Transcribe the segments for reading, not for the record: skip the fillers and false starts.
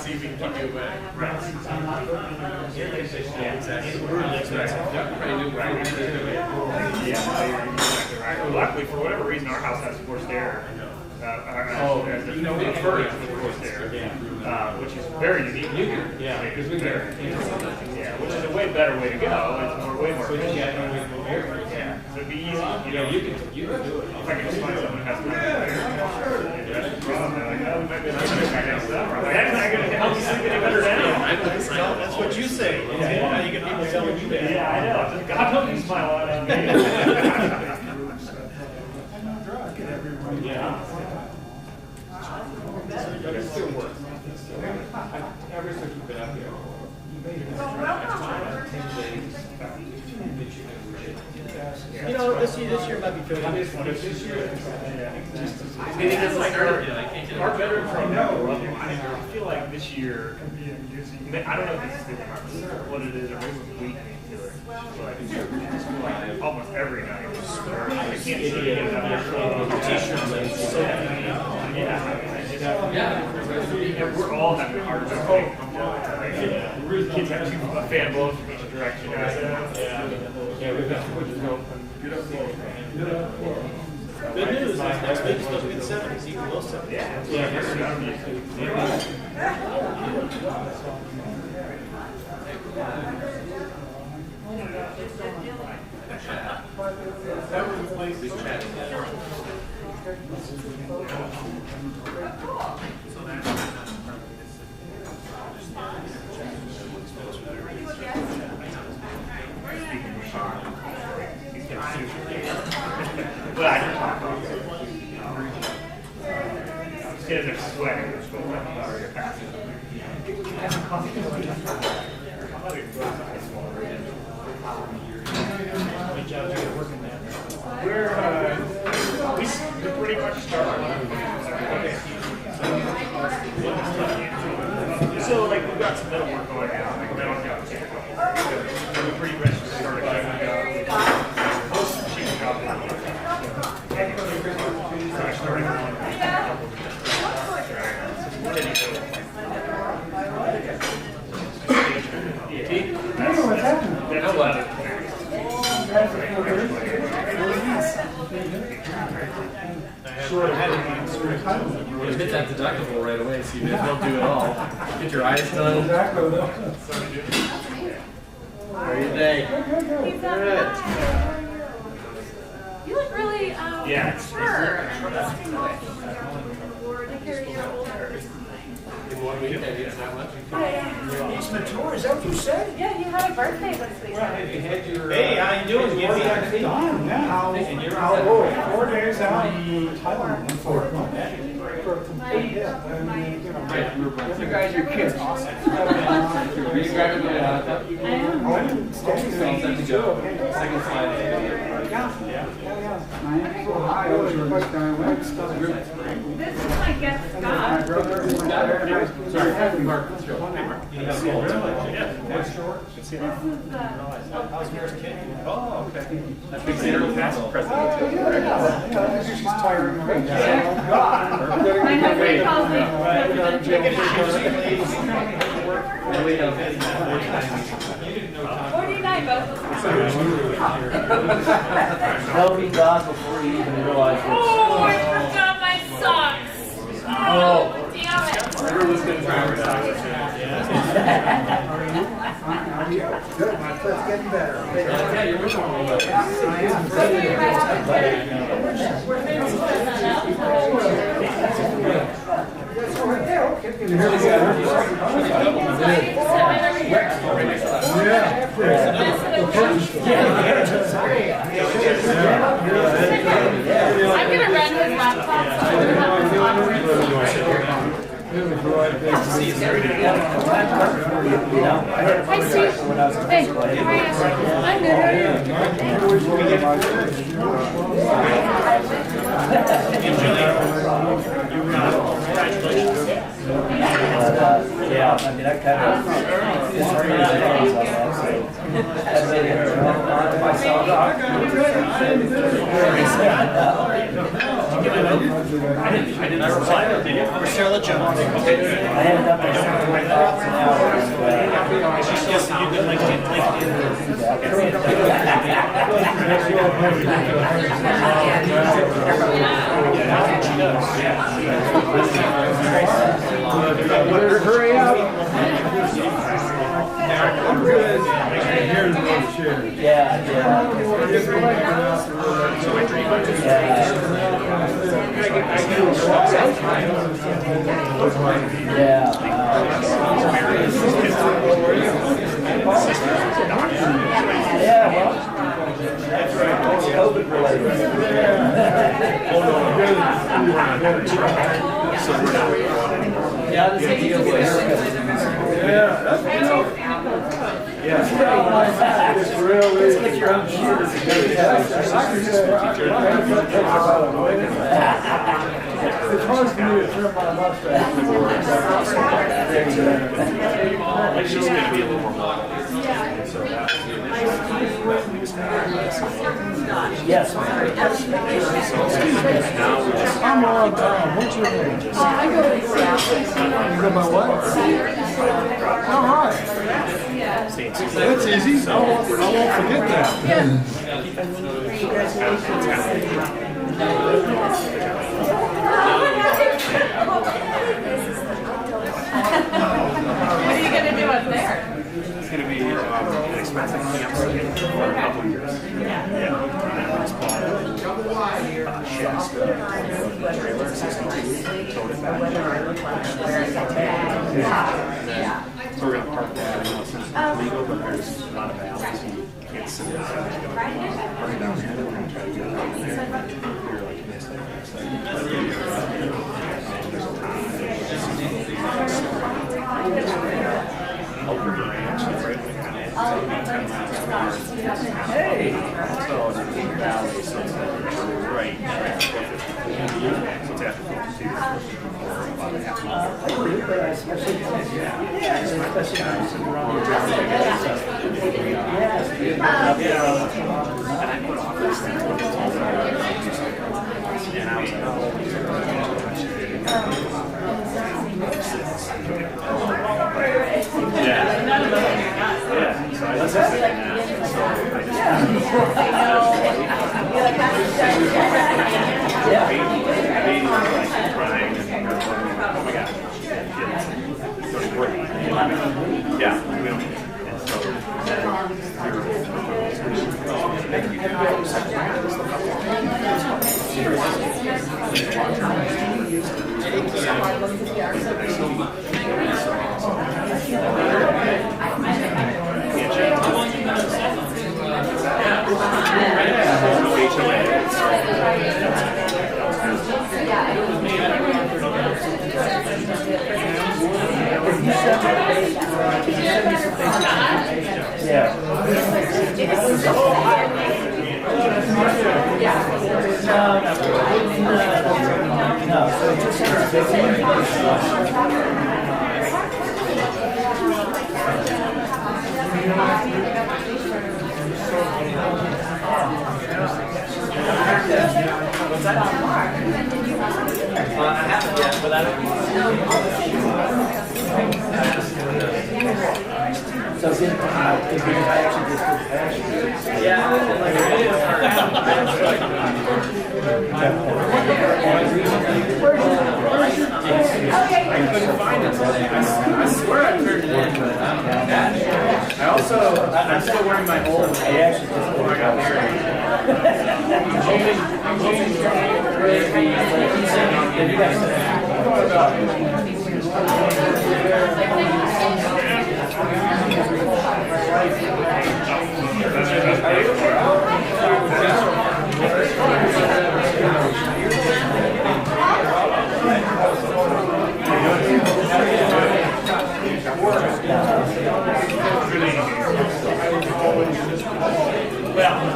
see if we can keep you away. Right. Yeah, exactly. Brutally expensive. Yeah, exactly right. Well, luckily, for whatever reason, our house has forced air. Furnace with forced air, which is very unique. Yeah, because we get which is a way better way to go. It's way more efficient. Yeah, so it'd be easy. you can do it. If I could just find someone who has kind of air, that's the problem. They're like, oh, we might be able to do that kind of stuff. I'm like, I'm not going to help you sleep any better now. That's what you say. Yeah, you get people telling you that. Yeah, I know. God help you smile out on me. Yeah. But it still works. Every time you've been up here. You know, this year might be good. It's like our bedrooms are no. I feel like this year, I don't know if this is the what it is or maybe it's weak to it, but I just feel like almost every night. I can't see it t-shirts. Yeah, we're all having a hard time. Kids have a fan blows from each direction. Yeah, we've got switches open. Good news, next week is supposed to be the 70s, even below 70s. That was the place we chatted. But I can talk about it. These kids are sweating. They're still running out of your passing. We pretty much start so like we've got some metal work going on, like metal jobs. So we pretty much started sheet job. So I started on a couple Hit that deductible right away, so you don't do it all. Get your eyes done. How are you today? Good. You look really mature and He's mature, is that what you said? yeah, you had a birthday this weekend. Hey, how you doing? Give me a How old? 4 days out in Thailand. You guys are kids. Awesome. Are you grabbing the I am. set to go? Second slide. This is my guest Scott. Sorry, Mark. Let's go. This is the How's Mayor's kid? Oh, okay. That's big zero past president. She's tiring of it. my husband calls me President. 49 both of us. They'll be gone before you even realize it. Oh, I forgot my socks. Oh, damn it. Everyone's going to try our socks. Good, my foot's getting better. Yeah, you're moving a little bit. I'm gonna run his laptop. Hi, Steve. Hey, how are you? I'm good. Yeah, I mean, that kind of is pretty nice. didn't reply. Or Charlotte Jones. I haven't done my 75 an hour. Yes, you did LinkedIn. She does. Hurry up. I'm good. Here's one share. Yeah. Yeah, well, that's right. It's COVID related. Yeah, this is deal with It's really. It's like your own shit. It's hard for me to trim my mustache. It's just going to be a little more modern. So that's Yes. I'm on time. What's your name? I go to You go by what? Oh, hi. That's easy. I won't forget that. What are you going to do up there? It's going to be an expensive camp for a couple of years. Yeah. It's called Shasta trailer, 62, towed it back. So we're going to park that. I know it's not legal, but there's a lot of alleys and you can't sit there. Park it down there, and we're going to try to get it out there. You're like this, Hey! So it's in the valley, so it's right now. So it's after 52. About a half an hour. And I put off this thing. And I was like, yeah. So I was just thinking that. Yeah, we don't. And so I haven't yet, but I don't. So if I actually just did passion. Yeah, like it is. I couldn't find it. I swear I turned it in, but I'm still wearing my old actually just before I got married. Yeah.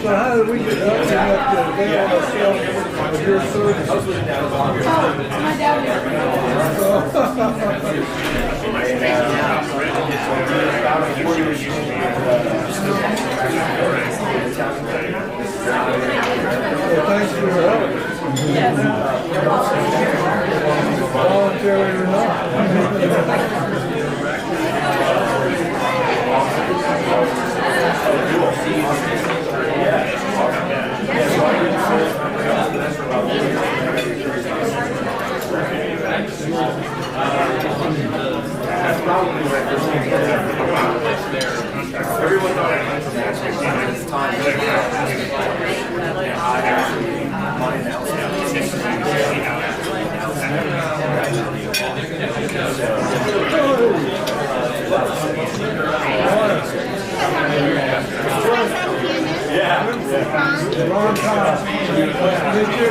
So how did we get up to avail ourselves of your services? My Well, thanks for your help. Voluntary or not. Everyone thought I went to this time. Long time. Nice to meet you.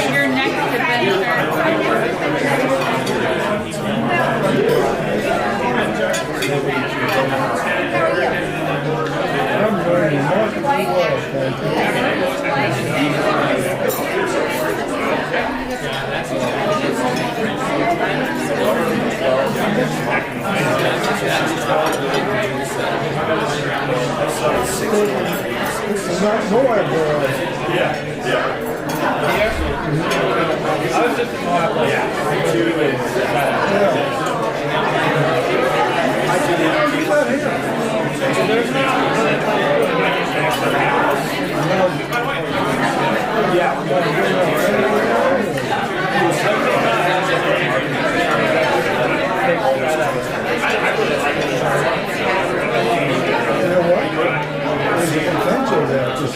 Your next I'm very remarkably well, thank It's not Moab, I was just in Moab last There's a potential there to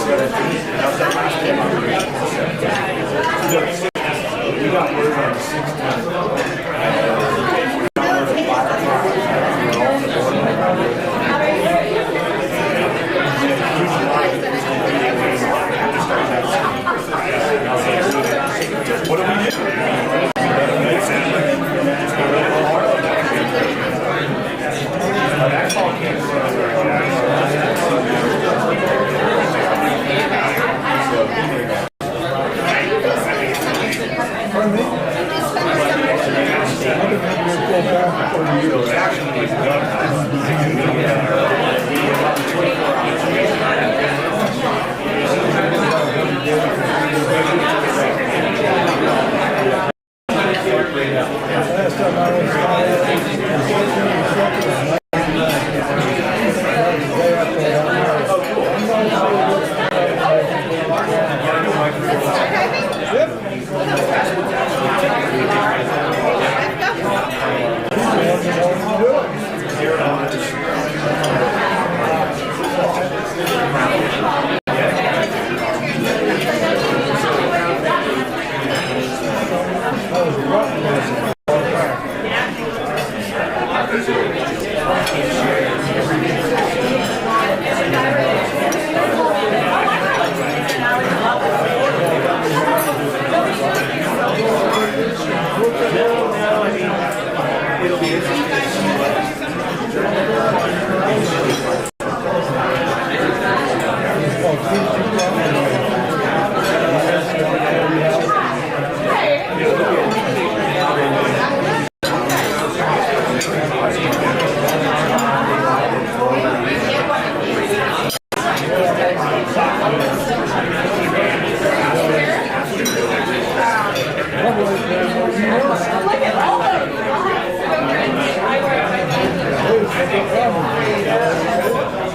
We got word on the 16th. What do we do? Pardon me?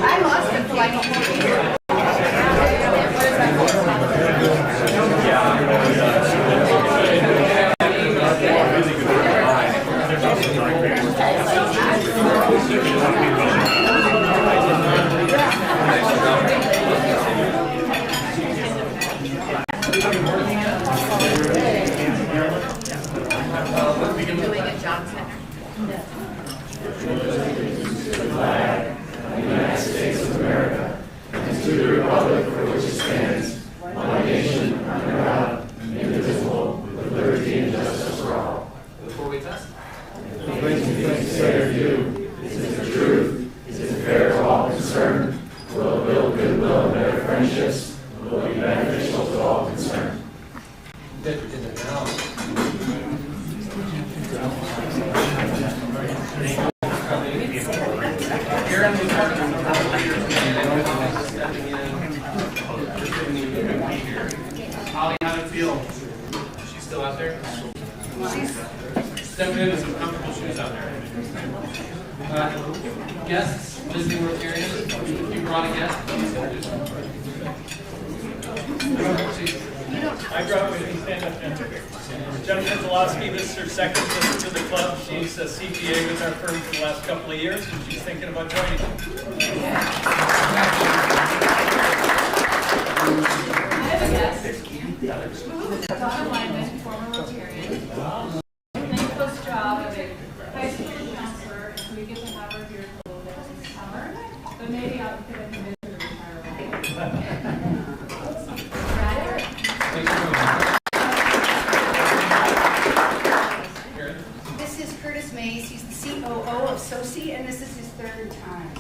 I lost it for like a whole year. Doing a job center. United States of America, and to the republic for which it stands, one nation, under God, indivisible, with liberty and justice for all. Before we test? The things we say or do, is it the truth? Is it fair to all concerned? Will it build goodwill and better friendships? Will it be beneficial to all concerned? Holly, how did it feel? She's still out there? Stepping into some comfortable shoes out there. Guests visiting Rotarians, you brought a guest, please introduce them. I brought with me, stand up, Jennifer Zalowski. This is her second visit to the club. She's a CPA with our firm for the last couple of years, and she's thinking about joining. I have a guest. Donna Lyman, former Rotarian. Thankless job of a high school counselor, so we get to have her here for a little bit this summer. But maybe I'll get a convince her to retire. This is Curtis Mays. He's the COO of SOCI, and this is his third time.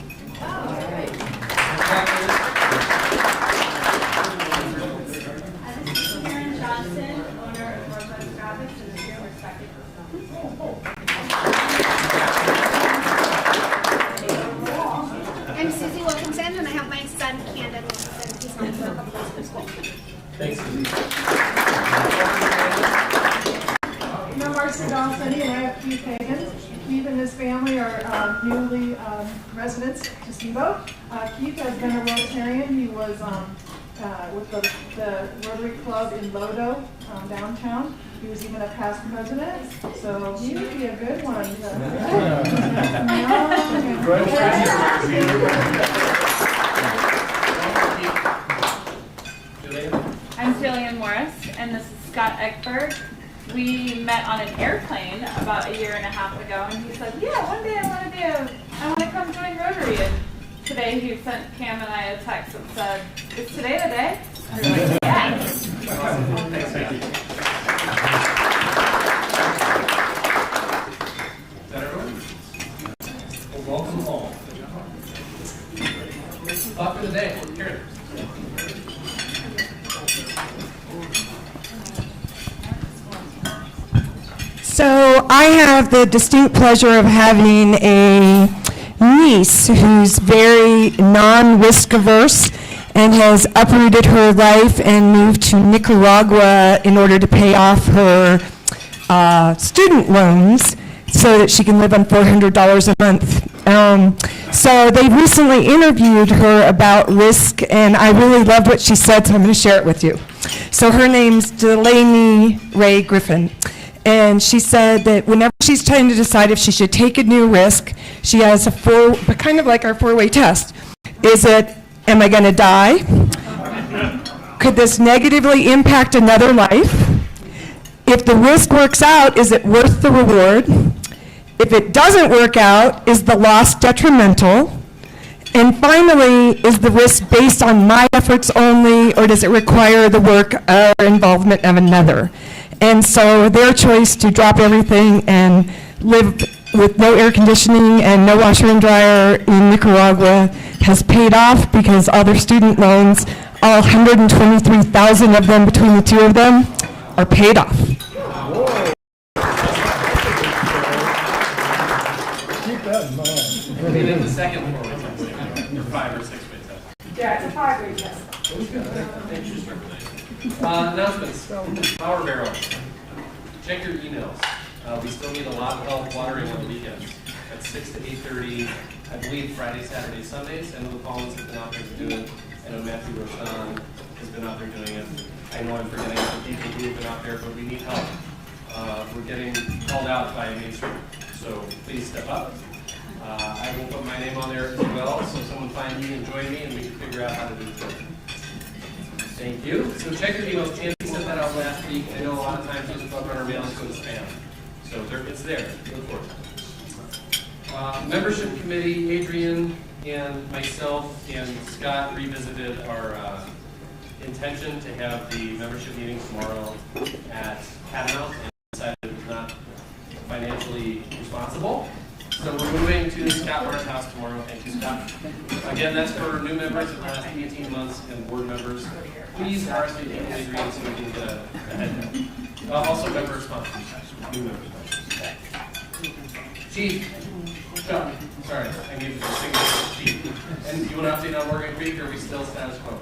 This is Karen Johnson, owner of Northwest Graphics, and is here respected. I'm Susie Wilkinson, and I have my son, Camden Wilkinson. He's home for a couple days for school. Thanks, Susie. I'm Marcy Dawson, and I have Keith Hagan. Keith and his family are newly residents to Steamboat. Keith has been a Rotarian. He was with the Rotary Club in Lodo, downtown. He was even a past president, so he would be a good one. I'm Jillian Morris, and this is Scott Eckberg. We met on an airplane about a year and a half ago, and he said, yeah, one day I want to come join Rotary. And today he sent Cam and I a text that said, is today the day? And we were like, yeah. Is that everyone? Well, welcome home. Thought for the day. Karen. So I have the distinct pleasure of having a niece who's very non-risk averse and has uprooted her life and moved to Nicaragua in order to pay off her student loans so that she can live on $400 a month. So they recently interviewed her about risk, and I really loved what she said, so I'm going to share it with you. So her name's Delaney Ray Griffin. And she said that whenever she's trying to decide if she should take a new risk, she has a but kind of like our four-way test. Is it, am I going to die? Could this negatively impact another life? If the risk works out, is it worth the reward? If it doesn't work out, is the loss detrimental? And finally, is the risk based on my efforts only, or does it require the work or involvement of another? And so their choice to drop everything and live with no air conditioning and no washer and dryer in Nicaragua has paid off because all their student loans, all 123,000 of them between the two of them, are paid off. Keep that in mind. Maybe in the second floor, your 5 or 6 way test. Yeah, it's a 5-way test. Announcements. Power barrel. Check your emails. We still need a lot of help watering on the weekends. At 6 to 8:30, I believe Friday, Saturday, Sundays. I know the Collins have been out there to do it. I know Matthew Roshan has been out there doing it. I know I'm forgetting some people who have been out there, but we need help. We're getting called out by Main Street, so please step up. I will put my name on there as well, so someone find me and join me, and we can figure out how to do it. Thank you. So check your emails. Nancy sent that out last week. I know a lot of times those above our mailings go to spam. So it's there. Look for it. Membership committee, Adrian and myself and Scott revisited our intention to have the membership meeting tomorrow at Catamount and decided it was not financially responsible. So we're moving to Scott Martin's house tomorrow. Thank you, Scott. Again, that's for new members in the last 18 months and board members. Please RSVP to Adrian so we can get a head count. Also member sponsors, new member sponsors. Chief, Chuck, sorry, I need to distinguish Chief. And you want to update on Morgan Creek, or are we still status quo?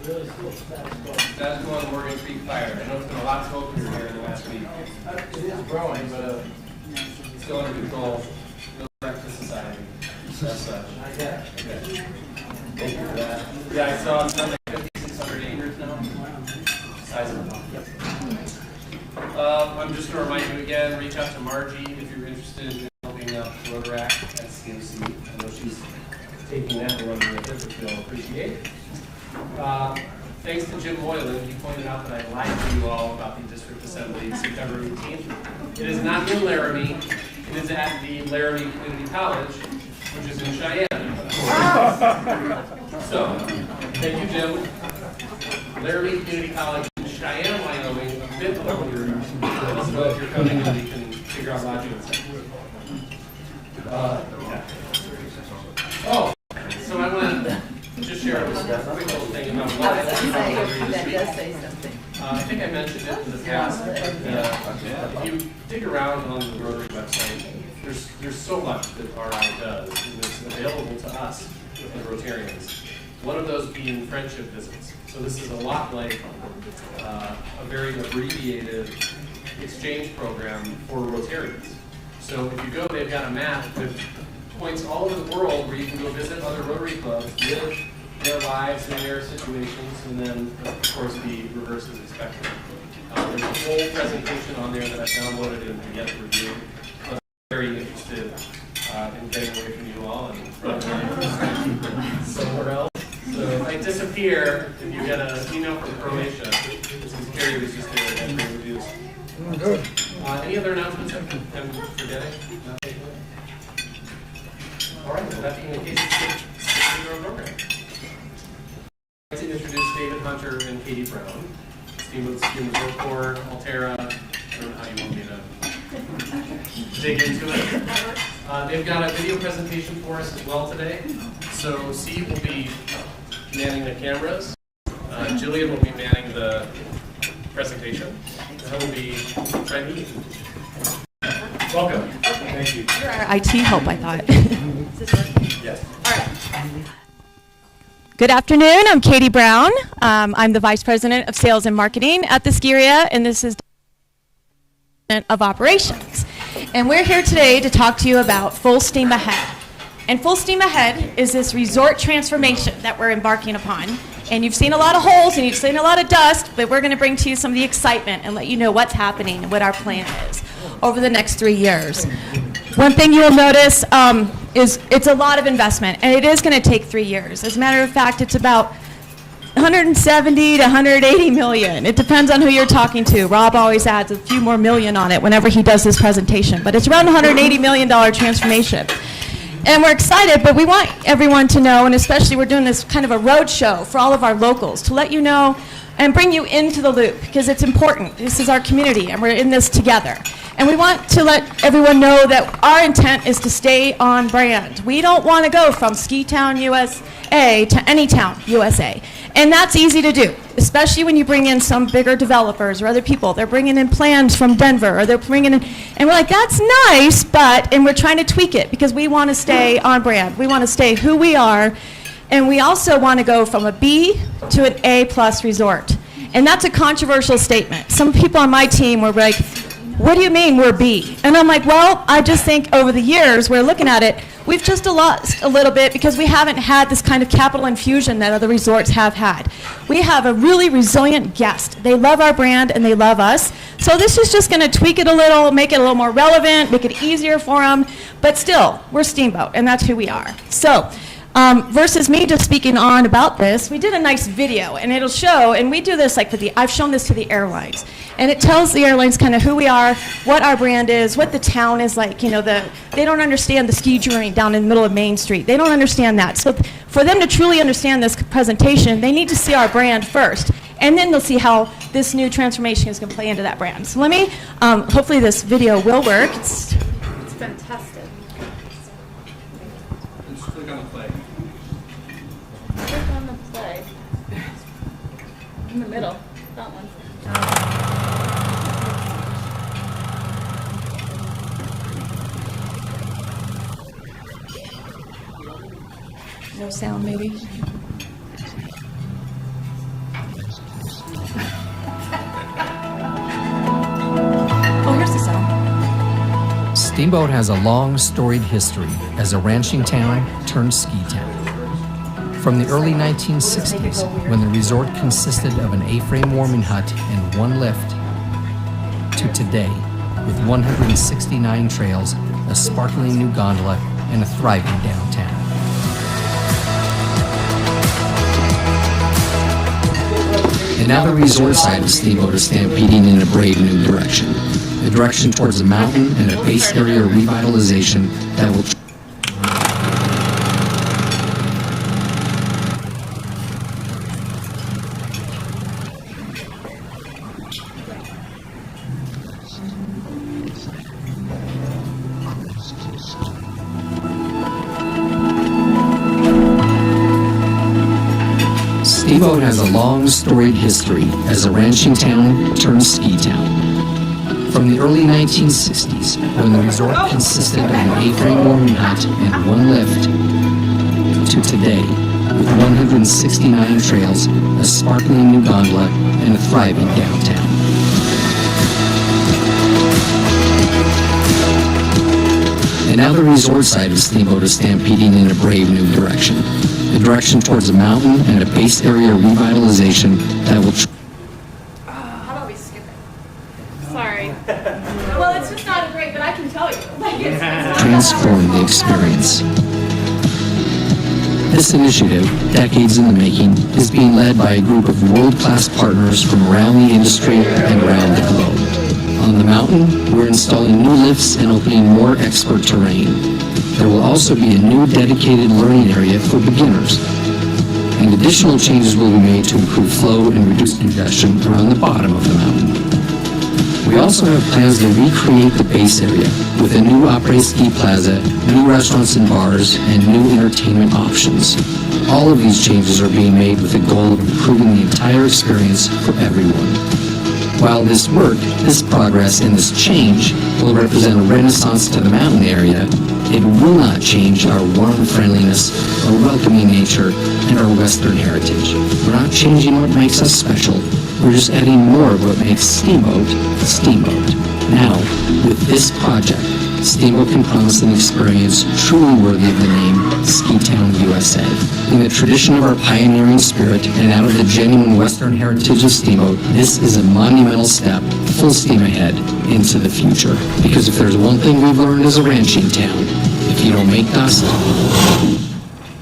Really still status quo. Status quo on Morgan Creek Fire. I know it's been a lot spoken here in the last week. It is growing, but Still under control. No threat to society. As such. not yet. Okay. Thank you for that. Yeah, I saw it's like 5,600 acres now. Sizable. I'm just going to remind you again, reach out to Margie if you're interested in helping out Rotaract at CMC. I know she's taking that and running with it, which we'll appreciate. Thanks to Jim Moylan, he pointed out that I lied to you all about the district assembly September 18th. It is not in Laramie. It is at the Laramie Community College, which is in Cheyenne. So, thank you, Jim. Laramie Community College in Cheyenne, Wyoming, a bit earlier. So if you're coming, then we can figure out lodging and stuff. Oh, so I want to just share a quick little thing about what that does say something. I think I mentioned it in the past, but if you dig around on the Rotary website, there's so much that RI does, and it's available to us as Rotarians. One of those being friendship visits. So this is a lot like a very abbreviated exchange program for Rotarians. So if you go, they've got a map with points all over the world where you can go visit other Rotary clubs, live their lives and their situations, and then, of course, the reverse is expected. There's a whole presentation on there that I downloaded and yet to review. I'm very interested in getting away from you all and running somewhere else. So if I disappear, if you We got an email from Croatia. This is Carrie was just there and had reviews. Good. Any other announcements I'm forgetting? Nothing? All right, well, that being the case, it's our program. I'd like to introduce David Hunter and Katie Brown. Steamboat's Resort Corp, Altera. I don't know how you want me to dig into it. They've got a video presentation for us as well today. So Steve will be manning the cameras. Jillian will be manning the presentation. And I will be trying to eat. Welcome. Thank you. You're our IT help, I thought. Yes. All right. Good afternoon. I'm Katie Brown. I'm the Vice President of Sales and Marketing at the ski area, and this is the of Operations. And we're here today to talk to you about Full Steam Ahead. And Full Steam Ahead is this resort transformation that we're embarking upon. And you've seen a lot of holes and you've seen a lot of dust, but we're going to bring to you some of the excitement and let you know what's happening and what our plan is over the next 3 years. One thing you'll notice is it's a lot of investment, and it is going to take 3 years. As a matter of fact, it's about 170 to 180 million. It depends on who you're talking to. Rob always adds a few more million on it whenever he does this presentation, but it's around $180 million transformation. And we're excited, but we want everyone to know, and especially we're doing this kind of a road show for all of our locals to let you know and bring you into the loop because it's important. This is our community, and we're in this together. And we want to let everyone know that our intent is to stay on brand. We don't want to go from Ski Town, USA to any town, USA. And that's easy to do, especially when you bring in some bigger developers or other people. They're bringing in plans from Denver, or they're bringing in, and we're like, that's nice, and we're trying to tweak it because we want to stay on brand. We want to stay who we are, and we also want to go from a B to an A+ resort. And that's a controversial statement. Some people on my team were like, what do you mean we're B? And I'm like, well, I just think over the years, we're looking at it, we've just lost a little bit because we haven't had this kind of capital infusion that other resorts have had. We have a really resilient guest. They love our brand and they love us. So this is just going to tweak it a little, make it a little more relevant, make it easier for them. But still, we're Steamboat, and that's who we are. So versus me just speaking on about this, we did a nice video, and it'll show, and we do this like I've shown this to the airlines, and it tells the airlines kind of who we are, what our brand is, what the town is like. You know, they don't understand the ski journey down in the middle of Main Street. They don't understand that. So for them to truly understand this presentation, they need to see our brand first, and then they'll see how this new transformation is going to play into that brand. So let me, hopefully this video will work. It's fantastic. Just click on the play. Click on the play. In the middle, that one. No sound, maybe. Oh, here's the sound. Steamboat has a long, storied history as a ranching town turned ski town. From the early 1960s, when the resort consisted of an A-frame warming hut and one lift, to today, with 169 trails, a sparkling new gondola, and a thriving downtown. And now the resort side of Steamboat is stampeding in a brave new direction. A direction towards a mountain and a base area revitalization that will Steamboat has a long, storied history as a ranching town turned ski town. From the early 1960s, when the resort consisted of an A-frame warming hut and one lift, to today, with 169 trails, a sparkling new gondola, and a thriving downtown. And now the resort side of Steamboat is stampeding in a brave new direction. A direction towards a mountain and a base area revitalization that will How about we skip it? Sorry. Well, it's just not great, but I can tell you. Like, it's transform the experience. This initiative, decades in the making, is being led by a group of world-class partners from around the industry and around the globe. On the mountain, we're installing new lifts and opening more expert terrain. There will also be a new dedicated learning area for beginners. And additional changes will be made to improve flow and reduce congestion around the bottom of the mountain. We also have plans to recreate the base area with a new après ski plaza, new restaurants and bars, and new entertainment options. All of these changes are being made with the goal of improving the entire experience for everyone. While this work, this progress, and this change will represent a renaissance to the mountain area, it will not change our warm friendliness, our welcoming nature, and our Western heritage. We're not changing what makes us special. We're just adding more of what makes Steamboat, Steamboat. Now, with this project, Steamboat can promise an experience truly worthy of the name Ski Town, USA. In the tradition of our pioneering spirit and out of the genuine Western heritage of Steamboat, this is a monumental step, full steam ahead, into the future. Because if there's one thing we've learned as a ranching town, if you don't make dust,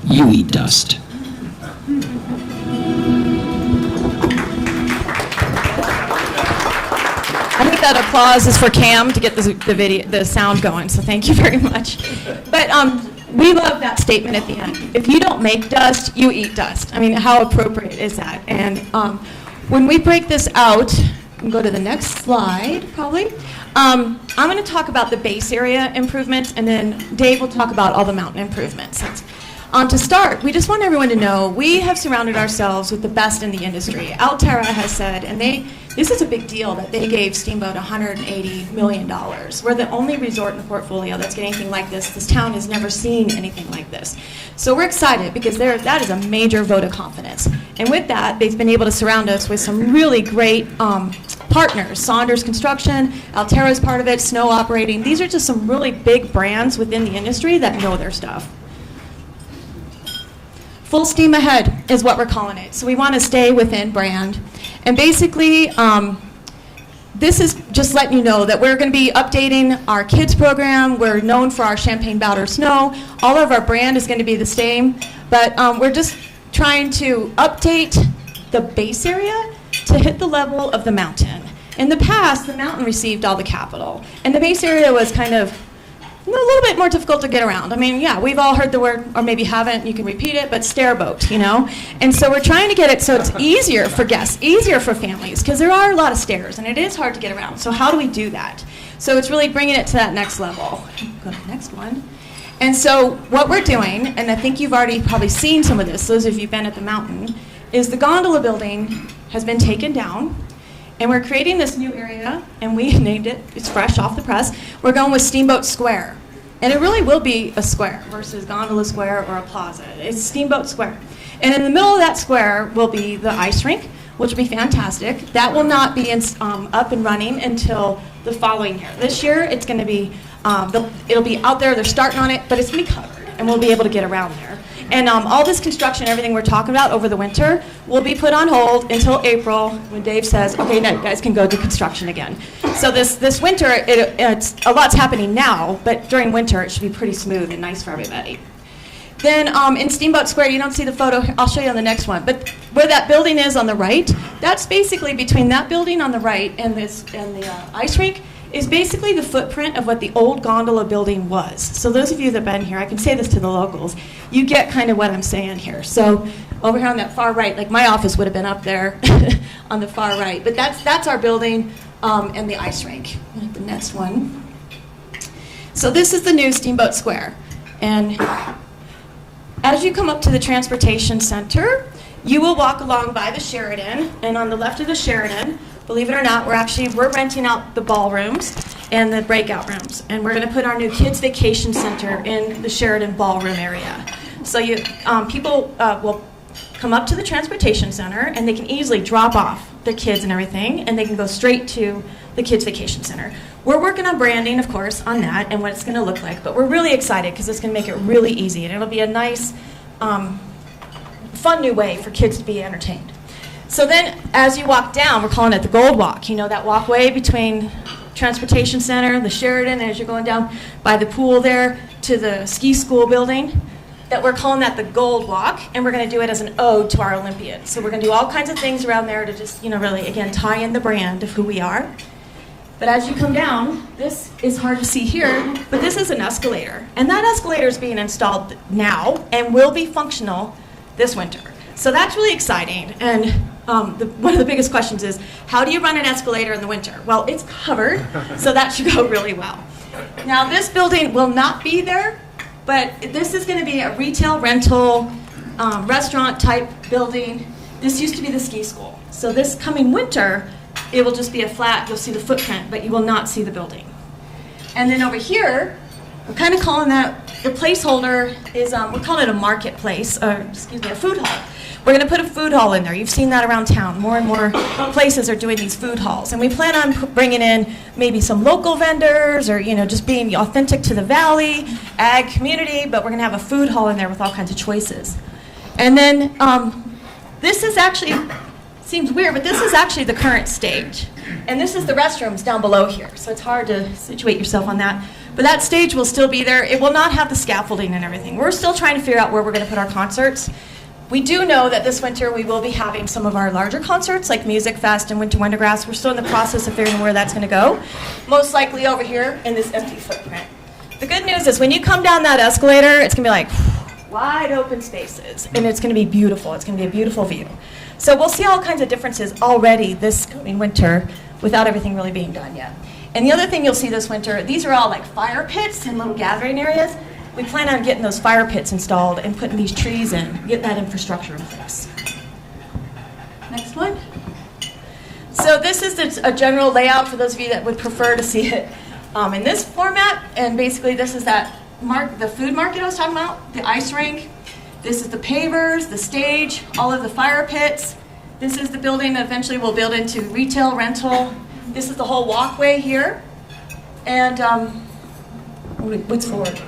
you eat dust. I think that applause is for Cam to get the sound going, so thank you very much. But we love that statement at the end. If you don't make dust, you eat dust. I mean, how appropriate is that? And when we break this out, and go to the next slide, probably. I'm going to talk about the base area improvements, and then Dave will talk about all the mountain improvements. To start, we just want everyone to know we have surrounded ourselves with the best in the industry. Alterra has said, and this is a big deal, that they gave Steamboat $180 million. We're the only resort in the portfolio that's getting anything like this. This town has never seen anything like this. So we're excited because that is a major vote of confidence. And with that, they've been able to surround us with some really great partners. Saunders Construction, Alterra's part of it, Snow Operating. These are just some really big brands within the industry that know their stuff. Full steam ahead is what we're calling it. So we want to stay within brand. And basically, this is just letting you know that we're going to be updating our kids program. We're known for our champagne powder snow. All of our brand is going to be the same. But we're just trying to update the base area to hit the level of the mountain. In the past, the mountain received all the capital. And the base area was kind of a little bit more difficult to get around. I mean, yeah, we've all heard the word, or maybe haven't, you can repeat it, but stairboat, you know? And so we're trying to get it so it's easier for guests, easier for families, because there are a lot of stairs, and it is hard to get around. So how do we do that? So it's really bringing it to that next level. Go to the next one. And so what we're doing, and I think you've already probably seen some of this, those of you who've been at the mountain, is the gondola building has been taken down. And we're creating this new area, and we named it, it's fresh off the press, we're going with Steamboat Square. And it really will be a square versus Gondola Square or a plaza. It's Steamboat Square. And in the middle of that square will be the ice rink, which will be fantastic. That will not be up and running until the following year. This year, it's going to be, it'll be out there, they're starting on it, but it's going to be covered, and we'll be able to get around there. And all this construction, everything we're talking about over the winter, will be put on hold until April when Dave says, okay, now you guys can go to construction again. So this winter, it's a lot's happening now, but during winter, it should be pretty smooth and nice for everybody. Then in Steamboat Square, you don't see the photo, I'll show you on the next one, but where that building is on the right, that's basically between that building on the right and the ice rink, is basically the footprint of what the old gondola building was. So those of you that have been here, I can say this to the locals, you get kind of what I'm saying here. So over here on that far right, like my office would have been up there on the far right, but that's our building and the ice rink. The next one. So this is the new Steamboat Square. And as you come up to the transportation center, you will walk along by the Sheridan, and on the left of the Sheridan, believe it or not, we're renting out the ballrooms and the breakout rooms, and we're going to put our new kids vacation center in the Sheridan ballroom area. So people will come up to the transportation center, and they can easily drop off their kids and everything, and they can go straight to the kids vacation center. We're working on branding, of course, on that and what it's going to look like, but we're really excited because it's going to make it really easy, and it'll be a nice, fun new way for kids to be entertained. So then, as you walk down, we're calling it the Gold Walk. You know, that walkway between Transportation Center, the Sheridan, as you're going down by the pool there to the ski school building. that we're calling that the Gold Walk, and we're going to do it as an ode to our Olympians. So we're going to do all kinds of things around there to just, really, again, tie in the brand of who we are. But as you come down, this is hard to see here, but this is an escalator. And that escalator is being installed now and will be functional this winter. So that's really exciting. And one of the biggest questions is, how do you run an escalator in the winter? Well, it's covered, so that should go really well. Now, this building will not be there, but this is going to be a retail, rental, restaurant-type building. This used to be the ski school. So this coming winter, it will just be a flat, you'll see the footprint, but you will not see the building. And then over here, we're kind of calling that, the placeholder is, we're calling it a marketplace, or excuse me, a food hall. We're going to put a food hall in there. You've seen that around town. More and more places are doing these food halls. And we plan on bringing in maybe some local vendors or, just being authentic to the valley, ag community, but we're going to have a food hall in there with all kinds of choices. And then this is actually, seems weird, but this is actually the current stage. And this is the restrooms down below here. So it's hard to situate yourself on that. But that stage will still be there. It will not have the scaffolding and everything. We're still trying to figure out where we're going to put our concerts. We do know that this winter we will be having some of our larger concerts like Music Fest and Winter Wondergrass. We're still in the process of figuring where that's going to go. Most likely over here in this empty footprint. The good news is when you come down that escalator, it's going to be like wide open spaces. And it's going to be beautiful. It's going to be a beautiful view. So we'll see all kinds of differences already this coming winter without everything really being done yet. And the other thing you'll see this winter, these are all like fire pits and little gathering areas. We plan on getting those fire pits installed and putting these trees in, getting that infrastructure in place. Next one. So this is a general layout for those of you that would prefer to see it in this format. And basically this is that the food market I was talking about, the ice rink. This is the pavers, the stage, all of the fire pits. This is the building that eventually we'll build into retail, rental. This is the whole walkway here. And what's forward?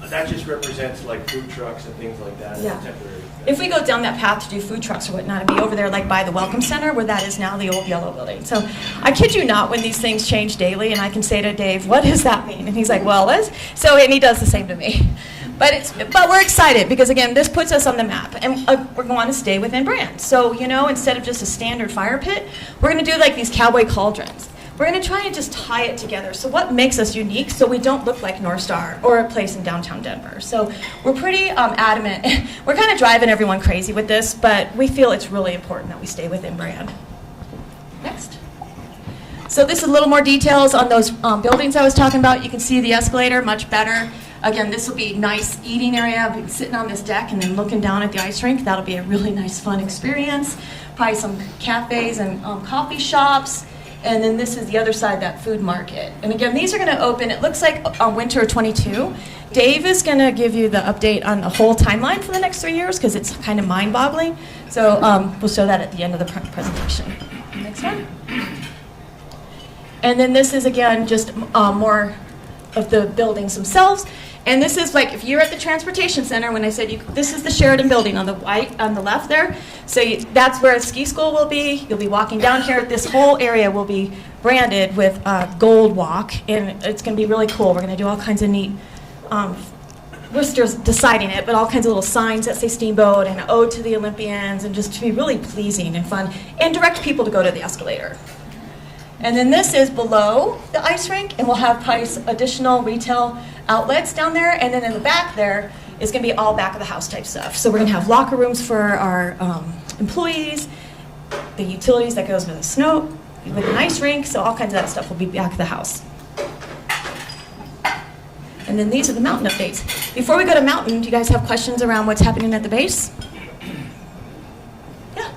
That just represents like food trucks and things like that. Yeah. Temporary. If we go down that path to do food trucks or whatnot, it'd be over there like by the Welcome Center where that is now the old yellow building. So I kid you not when these things change daily and I can say to Dave, what does that mean? And he's like, well, and he does the same to me. But we're excited because again, this puts us on the map and we're going to stay within brand. So, instead of just a standard fire pit, we're going to do like these cowboy cauldrons. We're going to try and just tie it together. So what makes us unique so we don't look like North Star or a place in downtown Denver. So we're pretty adamant. We're kind of driving everyone crazy with this, but we feel it's really important that we stay within brand. Next. So this is a little more details on those buildings I was talking about. You can see the escalator much better. Again, this will be a nice eating area. I'll be sitting on this deck and then looking down at the ice rink. That'll be a really nice, fun experience. Probably some cafes and coffee shops. And then this is the other side, that food market. And again, these are going to open, it looks like winter of 22. Dave is going to give you the update on the whole timeline for the next 3 years because it's kind of mind-boggling. So we'll show that at the end of the presentation. Next one. And then this is, again, just more of the buildings themselves. And this is like if you're at the transportation center, when I said this is the Sheridan building on the left there. So that's where a ski school will be. You'll be walking down here. This whole area will be branded with Gold Walk, and it's going to be really cool. We're going to do all kinds of neat, we're still deciding it, but all kinds of little signs that say Steamboat and an ode to the Olympians, and just to be really pleasing and fun, and direct people to go to the escalator. And then this is below the ice rink, and we'll have additional retail outlets down there. And then in the back there is going to be all back of the house type stuff. So we're going to have locker rooms for our employees, the utilities that goes with the snow, with an ice rink. So all kinds of that stuff will be back of the house. And then these are the mountain updates. Before we go to mountain, do you guys have questions around what's happening at the base? Yeah.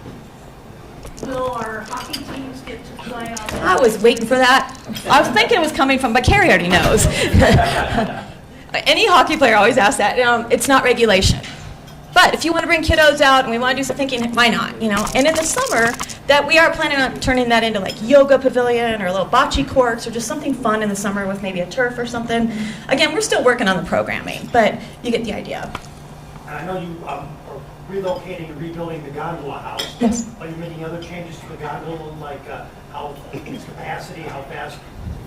Will our hockey teams get to play on? I was waiting for that. I was thinking it was coming from, but Carrie already knows. Any hockey player always asks that. It's not regulation. But if you want to bring kiddos out and we want to do some thinking, why not? And in the summer, that we are planning on turning that into like yoga pavilion or a little bocce courts or just something fun in the summer with maybe a turf or something. Again, we're still working on the programming, but you get the idea. I know you are relocating and rebuilding the gondola house. Yes. Are you making other changes to the gondola, like how its capacity, how fast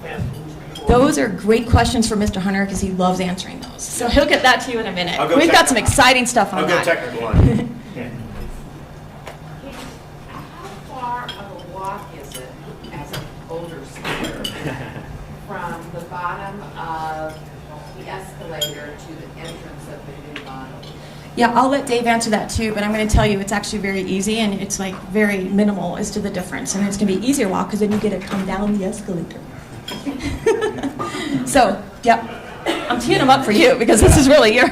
moves Those are great questions for Mr. Hunter because he loves answering those. So he'll get that to you in a minute. I'll go We've got check. some exciting stuff on I'll that. go technical on it. Yeah. How far of a walk is it as an older skier from the bottom of the escalator to the entrance of the new bottom? Yeah, I'll let Dave answer that too, but I'm going to tell you it's actually very easy and it's like very minimal as to the difference. And it's going to be easier walk because then you get to come down the escalator. So, yep, I'm teeing them up for you because this is really your.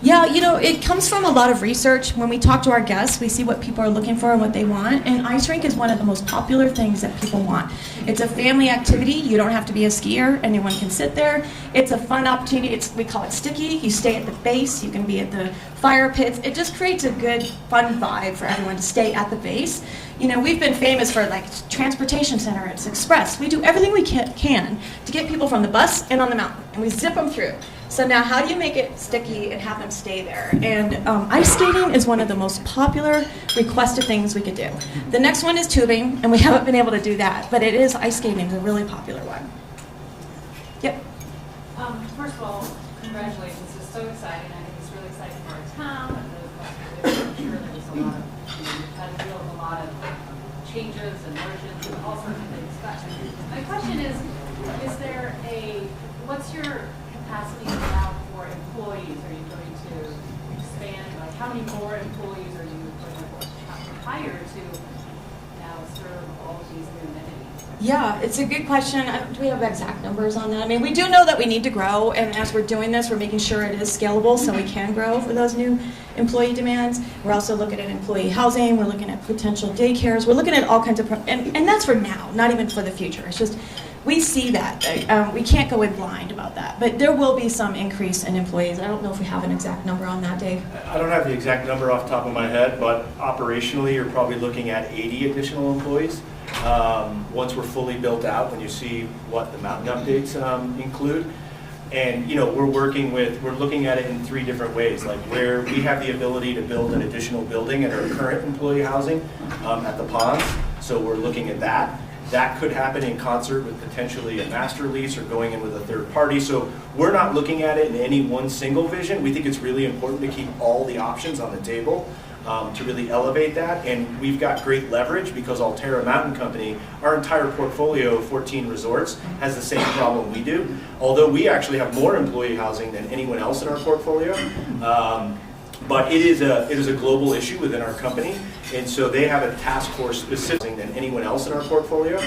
Yeah, you know, it comes from a lot of research. When we talk to our guests, we see what people are looking for and what they want. And ice rink is one of the most popular things that people want. It's a family activity. You don't have to be a skier. Anyone can sit there. It's a fun opportunity. We call it sticky. You stay at the base. You can be at the fire pits. It just creates a good, fun vibe for everyone to stay at the base. You know, we've been famous for like transportation center. It's express. We do everything we can to get people from the bus and on the mountain. And we zip them through. So now how do you make it sticky and have them stay there? And ice skating is one of the most popular requested things we could do. The next one is tubing, and we haven't been able to do that, but it is ice skating is a really popular one. Yep. First of all, congratulations. This is so exciting. I think it's really exciting for our town. And I'm sure there's a lot of, you've had to deal with a lot of changes and mergers and all sorts of things. But my question is there what's your capacity now for employees? Are you going to expand? Like, how many more employees are you going to hire to now serve all of these new amenities? Yeah, it's a good question. Do we have exact numbers on that? I mean, we do know that we need to grow, and as we're doing this, we're making sure it is scalable so we can grow for those new employee demands. We're also looking at employee housing. We're looking at potential daycares. We're looking at all kinds of, and that's for now, not even for the future. It's just, we see that. We can't go in blind about that. But there will be some increase in employees. I don't know if we have an exact number on that, Dave. I don't have the exact number off the top of my head, but operationally, you're probably looking at 80 additional employees. Once we're fully built out, when you see what the mountain updates include. And you know, we're looking at it in 3 different ways, like where we have the ability to build an additional building at our current employee housing at the ponds. So we're looking at that. That could happen in concert with potentially a master lease or going in with a third party. So we're not looking at it in any one single vision. We think it's really important to keep all the options on the table to really elevate that. And we've got great leverage because Alterra Mountain Company, our entire portfolio of 14 resorts, has the same problem we do. Although we actually have more employee housing than anyone else in our portfolio. But it is a global issue within our company, and so they have a task force specific than anyone else in our portfolio.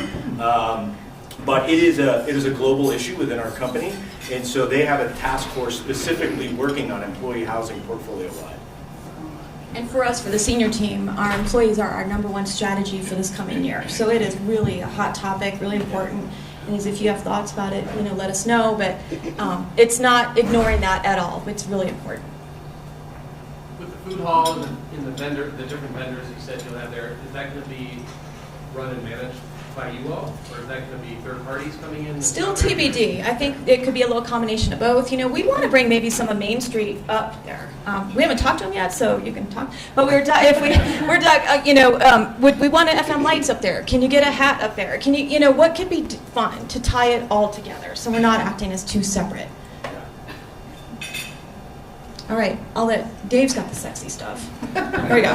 But it is a global issue within our company, and so they have a task force specifically working on employee housing portfolio-wide. And for us, for the senior team, our employees are our #1 strategy for this coming year. So it is really a hot topic, really important. And if you have thoughts about it, you know, let us know. But it's not ignoring that at all. It's really important. With the food hall and the different vendors you said you'll have there, is that going to be run and managed by you all, or is that going to be third parties coming in? Still TBD. I think it could be a little combination of both. You know, we want to bring maybe some of Main Street up there. We haven't talked to them yet, so you can talk. But we want FM lights up there. Can you get a hat up there? Can you know, what could be fun to tie it all together so we're not acting as 2 separate. All right, Dave's got the sexy stuff. There we go.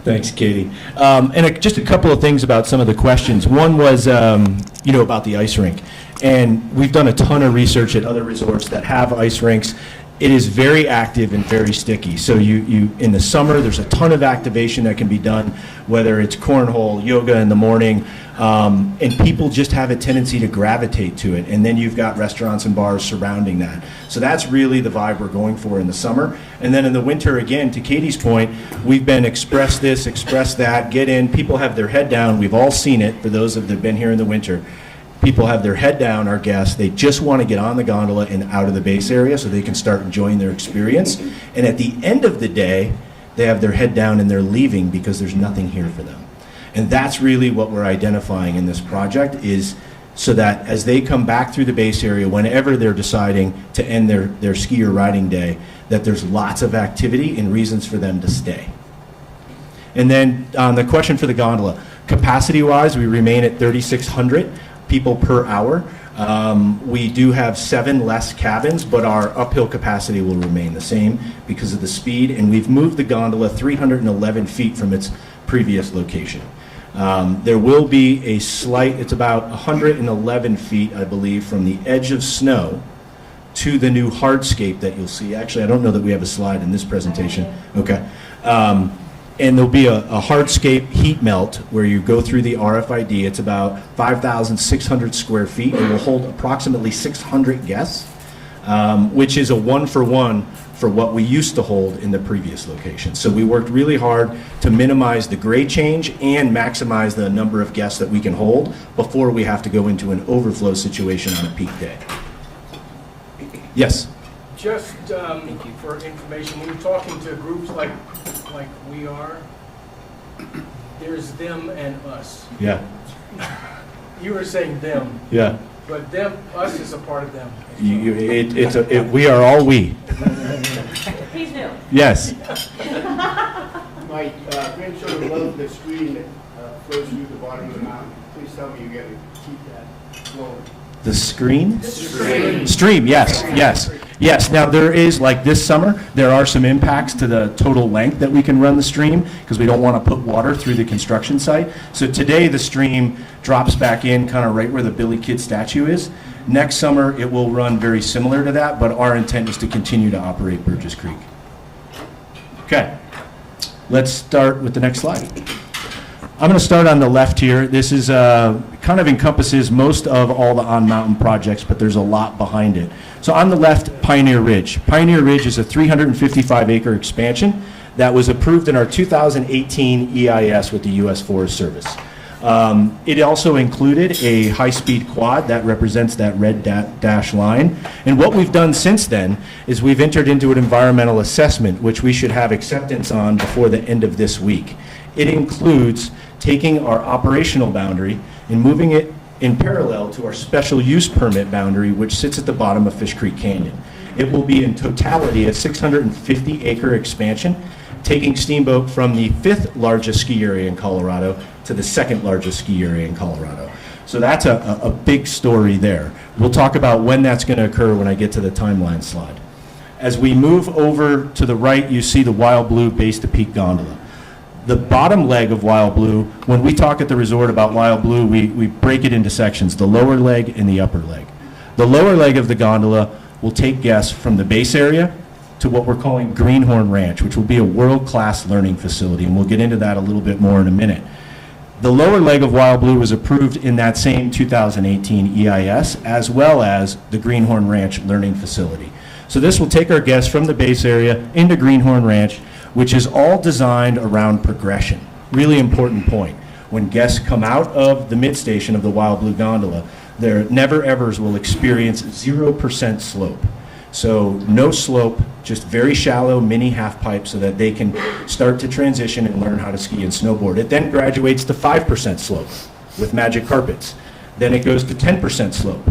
Thanks, Katie. And just a couple of things about some of the questions. One was, about the ice rink. And we've done a ton of research at other resorts that have ice rinks. It is very active and very sticky. So you in the summer, there's a ton of activation that can be done, whether it's cornhole, yoga in the morning, and people just have a tendency to gravitate to it. And then you've got restaurants and bars surrounding that. So that's really the vibe we're going for in the summer. And then in the winter, again, to Katie's point, we've been express this, express that, get in. People have their head down. We've all seen it for those that have been here in the winter. People have their head down, our guests. They just want to get on the gondola and out of the base area so they can start enjoying their experience. And at the end of the day, they have their head down and they're leaving because there's nothing here for them. And that's really what we're identifying in this project is so that as they come back through the base area, whenever they're deciding to end their ski or riding day, that there's lots of activity and reasons for them to stay. And then on the question for the gondola, capacity-wise, we remain at 3,600 people per hour. We do have 7 less cabins, but our uphill capacity will remain the same because of the speed, and we've moved the gondola 311 feet from its previous location. There will be a slight, it's about 111 feet, I believe, from the edge of snow to the new hardscape that you'll see. Actually, I don't know that we have a slide in this presentation. Okay. And there'll be a hardscape heat melt where you go through the RFID. It's about 5,600 square feet. It will hold approximately 600 guests, which is a 1-for-1 for what we used to hold in the previous location. So we worked really hard to minimize the grade change and maximize the number of guests that we can hold before we have to go into an overflow situation on a peak day. Yes? Just for information, when you're talking to groups like we are, there's them and us. Yeah. You were saying them. Yeah. But them, us is a part of them. We are all we. He's new. Yes. My grandchildren love the stream that flows through the bottom of the mountain. Please tell me you got to keep that flowing. The screen? Stream. Stream, yes, yes. Yes, now there is, like this summer, there are some impacts to the total length that we can run the stream because we don't want to put water through the construction site. So today the stream drops back in kind of right where the Billy Kid statue is. Next summer it will run very similar to that, but our intent is to continue to operate Burgess Creek. Okay, let's start with the next slide. I'm going to start on the left here. This is kind of encompasses most of all the on-mountain projects, but there's a lot behind it. So on the left, Pioneer Ridge. Pioneer Ridge is a 355-acre expansion that was approved in our 2018 EIS with the U.S. Forest Service. It also included a high-speed quad that represents that red dash line. And what we've done since then is we've entered into an environmental assessment, which we should have acceptance on before the end of this week. It includes taking our operational boundary and moving it in parallel to our special use permit boundary, which sits at the bottom of Fish Creek Canyon. It will be in totality a 650-acre expansion, taking Steamboat from the 5th largest ski area in Colorado to the 2nd largest ski area in Colorado. So that's a big story there. We'll talk about when that's going to occur when I get to the timeline slide. As we move over to the right, you see the Wild Blue Base to Peak gondola. The bottom leg of Wild Blue, when we talk at the resort about Wild Blue, we break it into sections, the lower leg and the upper leg. The lower leg of the gondola will take guests from the base area to what we're calling Greenhorn Ranch, which will be a world-class learning facility, and we'll get into that a little bit more in a minute. The lower leg of Wild Blue was approved in that same 2018 EIS, as well as the Greenhorn Ranch Learning Facility. So this will take our guests from the base area into Greenhorn Ranch, which is all designed around progression. Really important point. When guests come out of the mid-station of the Wild Blue gondola, their never-evers will experience 0% slope. So no slope, just very shallow mini half pipe so that they can start to transition and learn how to ski and snowboard. It then graduates to 5% slope with magic carpets. Then it goes to 10% slope.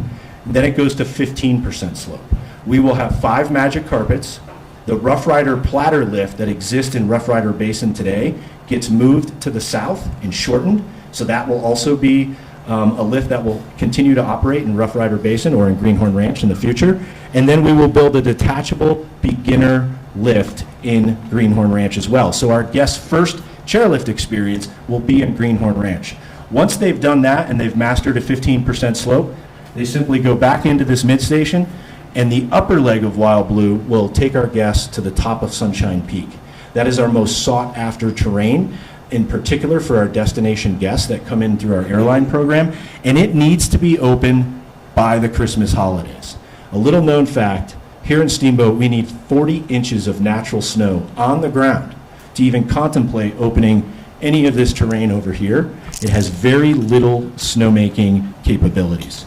Then it goes to 15% slope. We will have 5 magic carpets. The Rough Rider platter lift that exists in Rough Rider Basin today gets moved to the south and shortened, so that will also be a lift that will continue to operate in Rough Rider Basin or in Greenhorn Ranch in the future. And then we will build a detachable beginner lift in Greenhorn Ranch as well. So our guests' first chairlift experience will be in Greenhorn Ranch. Once they've done that and they've mastered a 15% slope, they simply go back into this mid-station, and the upper leg of Wild Blue will take our guests to the top of Sunshine Peak. That is our most sought-after terrain, in particular for our destination guests that come in through our airline program, and it needs to be open by the Christmas holidays. A little known fact, here in Steamboat, we need 40 inches of natural snow on the ground to even contemplate opening any of this terrain over here. It has very little snowmaking capabilities.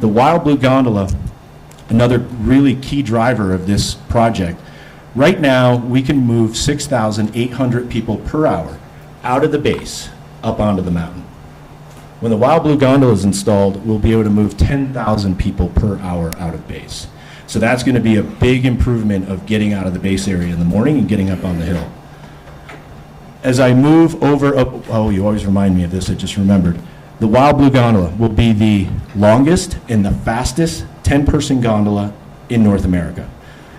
The Wild Blue gondola, another really key driver of this project. Right now, we can move 6,800 people per hour out of the base up onto the mountain. When the Wild Blue Gondola is installed, we'll be able to move 10,000 people per hour out of base. So that's going to be a big improvement of getting out of the base area in the morning and getting up on the hill. As I move over, oh, you always remind me of this, I just remembered. The Wild Blue Gondola will be the longest and the fastest 10-person gondola in North America.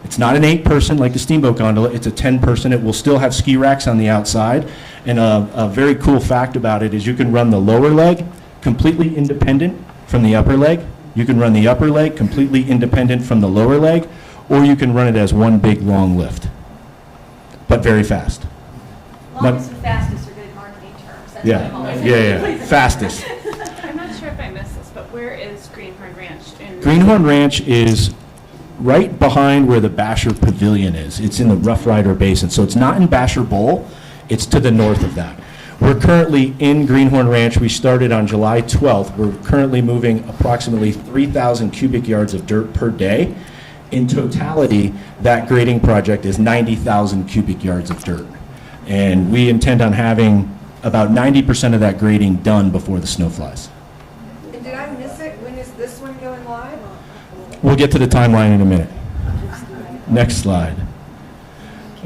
It's not an 8-person like the Steamboat gondola, it's a 10-person. It will still have ski racks on the outside. And a very cool fact about it is you can run the lower leg completely independent from the upper leg. You can run the upper leg completely independent from the lower leg, or you can run it as one big long lift, but very fast. Longest and fastest are good marketing terms. That's Yeah, what I'm yeah, fastest. I'm not sure if I missed this, but where is Greenhorn Ranch? Greenhorn Ranch is right behind where the Basher Pavilion is. It's in the Rough Rider Basin, so it's not in Basher Bowl, it's to the north of that. We're currently in Greenhorn Ranch. We started on July 12th. We're currently moving approximately 3,000 cubic yards of dirt per day. In totality, that grading project is 90,000 cubic yards of dirt. And we intend on having about 90% of that grading done before the snow flies. And did I miss it? When is this one going live? We'll get to the timeline in a minute. Next slide.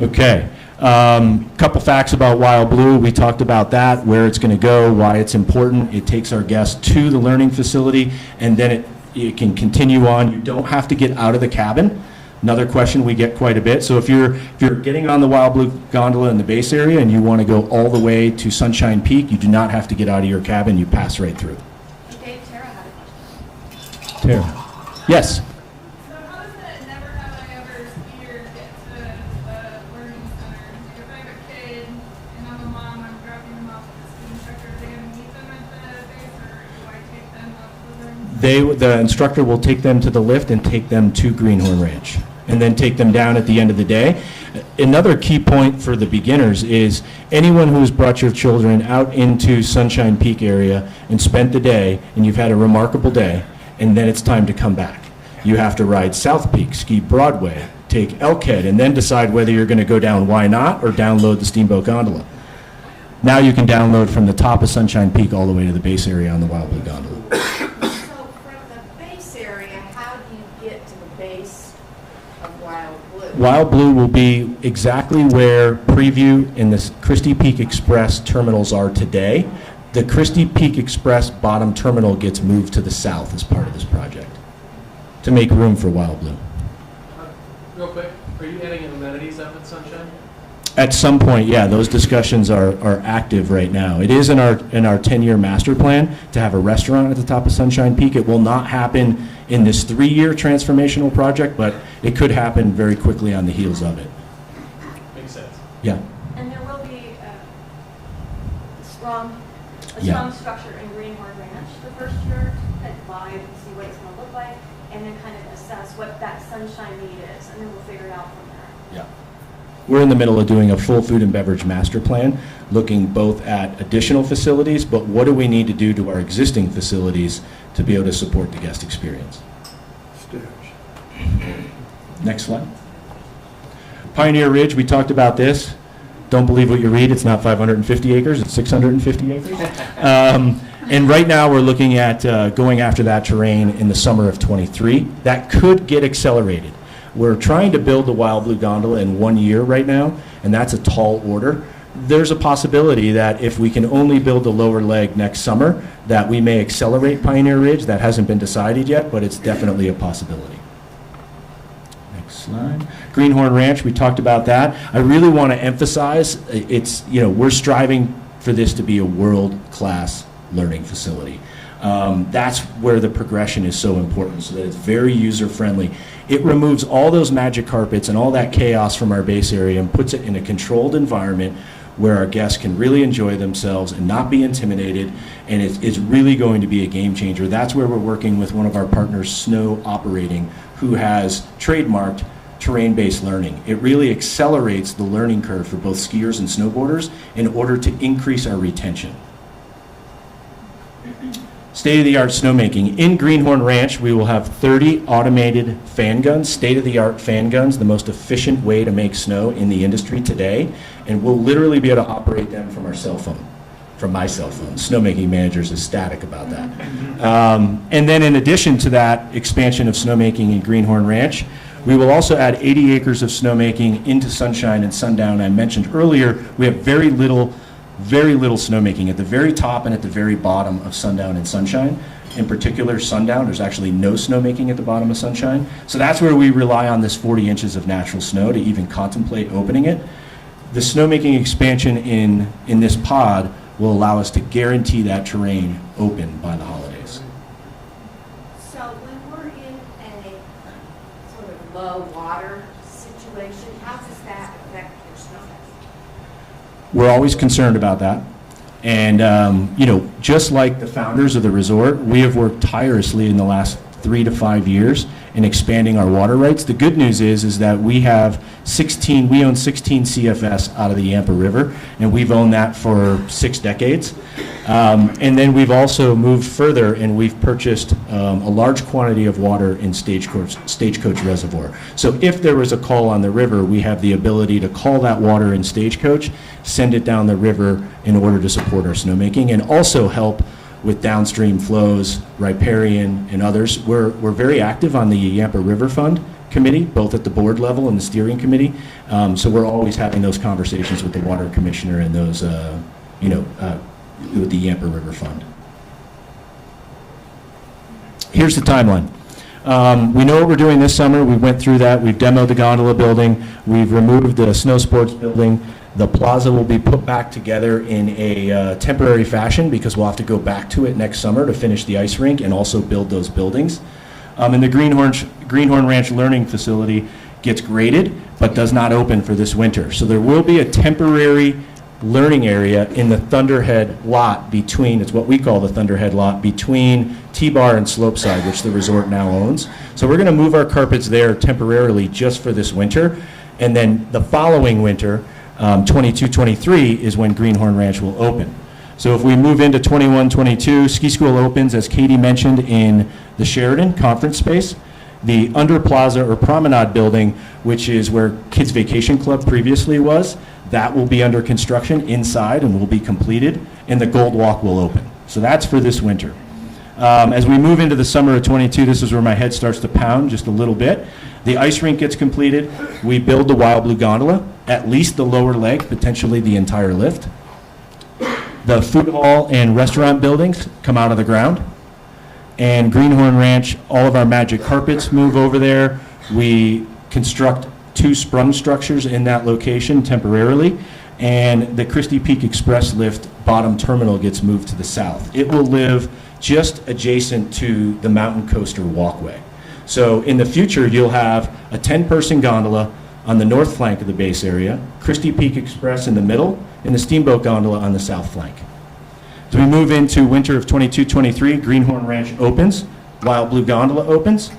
Okay. Couple facts about Wild Blue. We talked about that, where it's going to go, why it's important. It takes our guests to the learning facility, and then it can continue on. You don't have to get out of the cabin. Another question we get quite a bit. So if you're getting on the Wild Blue gondola in the base area and you want to go all the way to Sunshine Peak, you do not have to get out of your cabin. You pass right through. Dave, Tara had a question. Tara. Yes. So how does the Never Have I Ever skier get to the learning center? Like if I have a kid and I'm a mom, I'm dropping them off at the ski instructor, are they going to meet them at the base, or do I take them up to the learning center? The instructor will take them to the lift and take them to Greenhorn Ranch, and then take them down at the end of the day. Another key point for the beginners is anyone who has brought your children out into Sunshine Peak area and spent the day, and you've had a remarkable day, and then it's time to come back. You have to ride South Peak, ski Broadway, take Elkhead, and then decide whether you're going to go down Why Not or download the Steamboat gondola. Now you can download from the top of Sunshine Peak all the way to the base area on the Wild Blue gondola. So from the base area, how do you get to the base of Wild Blue? Wild Blue will be exactly where Preview and the Christie Peak Express terminals are today. The Christie Peak Express bottom terminal gets moved to the south as part of this project to make room for Wild Blue. Real quick, are you adding amenities up at Sunshine? At some point, yeah, those discussions are active right now. It is in our 10-year master plan to have a restaurant at the top of Sunshine Peak. It will not happen in this 3-year transformational project, but it could happen very quickly on the heels of it. Makes sense. Yeah. And there will be a strong structure in Greenhorn Ranch the first year to head live and see what it's going to look like, and then kind of assess what that sunshine need is, and then we'll figure it out from there. Yeah. We're in the middle of doing a full food and beverage master plan, looking both at additional facilities, but what do we need to do to our existing facilities to be able to support the guest experience? Next slide. Pioneer Ridge, we talked about this. Don't believe what you read. It's not 550 acres, it's 650 acres. And right now we're looking at going after that terrain in the summer of '23. That could get accelerated. We're trying to build the Wild Blue gondola in 1 year right now, and that's a tall order. There's a possibility that if we can only build the lower leg next summer, that we may accelerate Pioneer Ridge. That hasn't been decided yet, but it's definitely a possibility. Next slide. Greenhorn Ranch, we talked about that. I really want to emphasize, we're striving for this to be a world-class learning facility. That's where the progression is so important, so that it's very user-friendly. It removes all those magic carpets and all that chaos from our base area and puts it in a controlled environment where our guests can really enjoy themselves and not be intimidated, and it's really going to be a game changer. That's where we're working with one of our partners, Snow Operating, who has trademarked terrain-based learning. It really accelerates the learning curve for both skiers and snowboarders in order to increase our retention. State-of-the-art snowmaking. In Greenhorn Ranch, we will have 30 automated fan guns, state-of-the-art fan guns, the most efficient way to make snow in the industry today, and we'll literally be able to operate them from our cell phone. from my cell phone. Snowmaking manager is ecstatic about that. And then in addition to that expansion of snowmaking in Greenhorn Ranch, we will also add 80 acres of snowmaking into Sunshine and Sundown. I mentioned earlier, we have very little snowmaking at the very top and at the very bottom of Sundown and Sunshine. In particular, Sundown, there's actually no snowmaking at the bottom of Sunshine. So that's where we rely on this 40 inches of natural snow to even contemplate opening it. The snowmaking expansion in this pod will allow us to guarantee that terrain open by the holidays. So when we're in a sort of low water situation, how does that affect your snowfest? We're always concerned about that. And, you know, just like the founders of the resort, we have worked tirelessly in the last 3 to 5 years in expanding our water rights. The good news is that we own 16 CFS out of the Yampa River, and we've owned that for 6 decades. And then we've also moved further, and we've purchased a large quantity of water in Stagecoach Reservoir. So if there was a call on the river, we have the ability to call that water in Stagecoach, send it down the river in order to support our snowmaking, and also help with downstream flows, riparian, and others. We're very active on the Yampa River Fund Committee, both at the board level and the steering committee. So we're always having those conversations with the water commissioner and those, with the Yampa River Fund. Here's the timeline. We know what we're doing this summer. We went through that. We've demoed the gondola building. We've removed the snow sports building. The plaza will be put back together in a temporary fashion because we'll have to go back to it next summer to finish the ice rink and also build those buildings. And the Greenhorn Ranch Learning Facility gets graded but does not open for this winter. So there will be a temporary learning area in the Thunderhead lot between, it's what we call the Thunderhead lot, between T-Bar and Slopeside, which the resort now owns. So we're going to move our carpets there temporarily just for this winter. And then the following winter, 22-23 is when Greenhorn Ranch will open. So if we move into 21-22, ski school opens, as Katie mentioned, in the Sheridan conference space. The under plaza or promenade building, which is where Kids Vacation Club previously was, that will be under construction inside and will be completed, and the Gold Walk will open. So that's for this winter. As we move into the summer of 22, this is where my head starts to pound just a little bit. The ice rink gets completed. We build the Wild Blue Gondola, at least the lower leg, potentially the entire lift. The food hall and restaurant buildings come out of the ground. And Greenhorn Ranch, all of our magic carpets move over there. We construct 2 sprung structures in that location temporarily. And the Christie Peak Express lift bottom terminal gets moved to the south. It will live just adjacent to the Mountain Coaster walkway. So in the future, you'll have a 10-person gondola on the north flank of the base area, Christie Peak Express in the middle, and the Steamboat gondola on the south flank. As we move into winter of 22-23, Greenhorn Ranch opens, Wild Blue Gondola opens,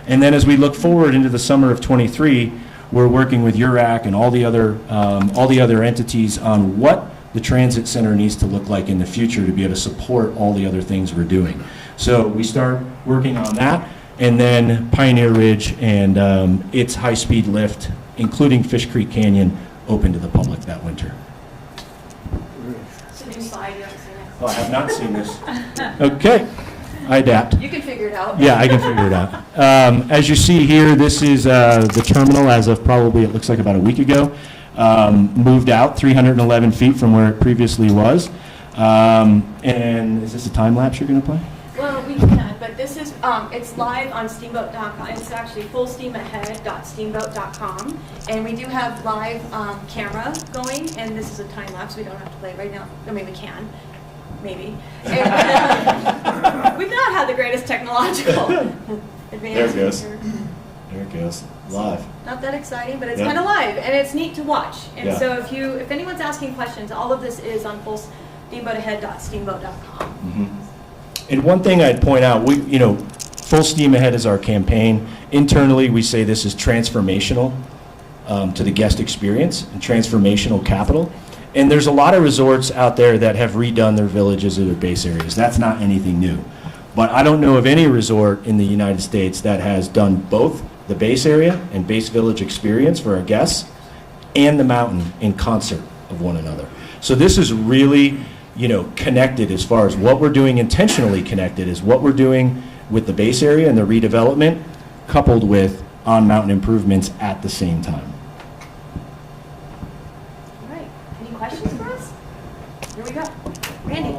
and then as we look forward into the summer of 23, we're working with URAC and all the other entities on what the transit center needs to look like in the future to be able to support all the other things we're doing. So we start working on that, and then Pioneer Ridge and its high-speed lift, including Fish Creek Canyon, open to the public that winter. It's a new slide, you haven't seen it. Oh, I have not seen this. Okay, I adapt. You can figure it out. Yeah, I can figure it out. As you see here, this is the terminal as of probably, it looks like about a week ago. Moved out 311 feet from where it previously was. And is this a time lapse you're going to play? Well, we can, but this is, it's live on Steamboat.com. It's actually fullsteamahead.steamboat.com. And we do have live camera going, and this is a time lapse. We don't have to play it right now. I mean, we can, maybe. And, we've not had the greatest technological advances. There it goes. here. There it goes. Live. Not that exciting, but it's Yeah. kind of live, and it's neat to watch. And Yeah. so if anyone's asking questions, all of this is on fullsteamahead.steamboat.com. Mm-hmm. And one thing I'd point out, Full Steam Ahead is our campaign. Internally, we say this is transformational to the guest experience and transformational capital. And there's a lot of resorts out there that have redone their villages or their base areas. That's not anything new. But I don't know of any resort in the United States that has done both the base area and base village experience for our guests and the mountain in concert of one another. So this is really connected as far as what we're doing, intentionally connected is what we're doing with the base area and the redevelopment, coupled with on-mountain improvements at the same time. All right, any questions for us? Here we go. Randy?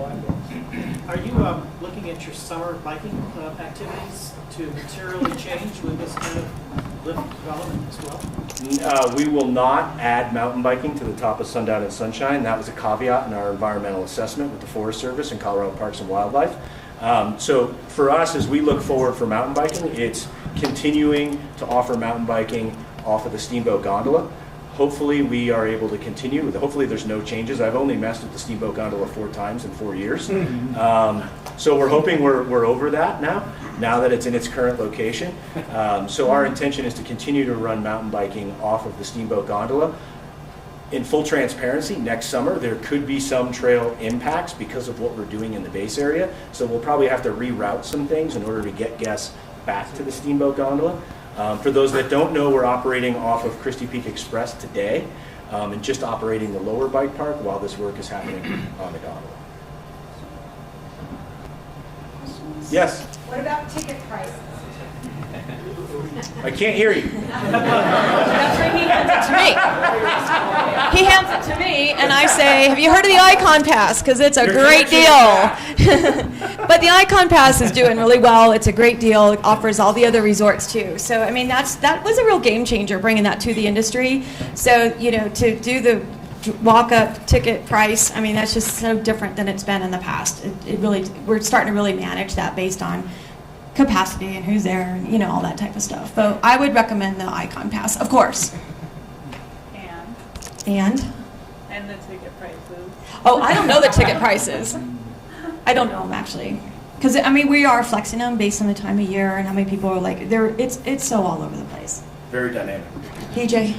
Are you looking at your summer biking activities to materially change with this kind of lift development as well? We will not add mountain biking to the top of Sundown and Sunshine. That was a caveat in our environmental assessment with the Forest Service and Colorado Parks and Wildlife. So for us, as we look forward for mountain biking, it's continuing to offer mountain biking off of the Steamboat gondola. Hopefully we are able to continue. Hopefully there's no changes. I've only messed with the Steamboat gondola 4 times in 4 years. So we're hoping we're over that now that it's in its current location. So our intention is to continue to run mountain biking off of the Steamboat gondola. In full transparency, next summer there could be some trail impacts because of what we're doing in the base area. So we'll probably have to reroute some things in order to get guests back to the Steamboat gondola. For those that don't know, we're operating off of Christie Peak Express today and just operating the lower bike park while this work is happening on the gondola. Yes? What about ticket prices? I can't hear you. That's where he hands it to me. He hands it to me, and I say, have you heard of the Icon Pass? Because it's a great deal. But the Icon Pass is doing really well. It's a great deal. It offers all the other resorts, too. So, I mean, that was a real game changer, bringing that to the industry. So, to do the walk-up ticket price, I mean, that's just so different than it's been in the past. It really, we're starting to really manage that based on capacity and who's there and all that type of stuff. But I would recommend the Icon Pass, of course. And And the ticket prices. oh, I don't know the ticket prices. I don't know them actually, because I mean we are flexing them based on the time of year and how many people are like. It's so all over the place. Very dynamic. PJ.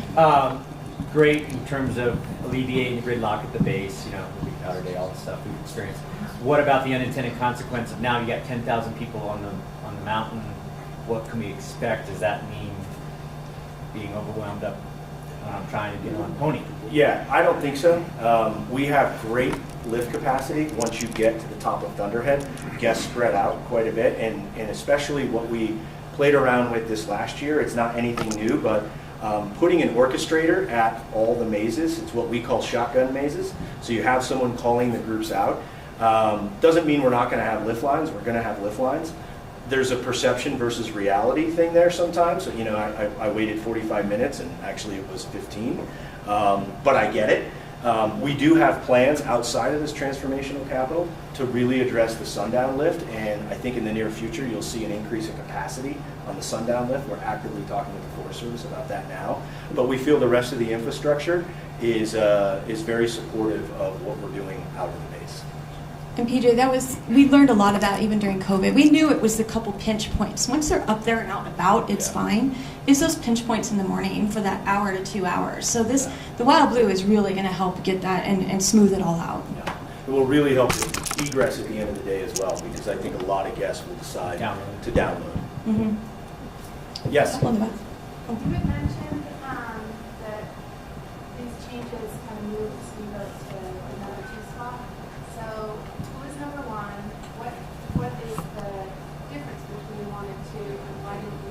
Great in terms of alleviating the gridlock at the base, moving powder day, all the stuff we've experienced. What about the unintended consequence of now you got 10,000 people on the mountain? What can we expect? Does that mean being overwhelmed up trying to get on a pony? Yeah, I don't think so. We have great lift capacity once you get to the top of Thunderhead. Guests spread out quite a bit, and especially what we played around with this last year, it's not anything new, but putting an orchestrator at all the mazes, it's what we call shotgun mazes. So you have someone calling the groups out. Doesn't mean we're not going to have lift lines. We're going to have lift lines. There's a perception versus reality thing there sometimes. So, I waited 45 minutes and actually it was 15, but I get it. We do have plans outside of this transformational capital to really address the sundown lift, and I think in the near future you'll see an increase in capacity on the sundown lift. We're actively talking with the Forest Service about that now, but we feel the rest of the infrastructure is very supportive of what we're doing out of the base. And PJ, we learned a lot of that even during COVID. We knew it was the couple pinch points. Once they're up there and out and about, it's fine. It's those pinch points in the morning for that hour to 2 hours. So the Wild Blue is really going to help get that and smooth it all out. Yeah. It will really help with egress at the end of the day as well, because I think a lot of guests will decide to download. Mm-hmm. Yes? You had mentioned that these changes kind of moved Steamboat to the number 2 spot. So who is number 1? What is the difference between 1 and 2, and why didn't we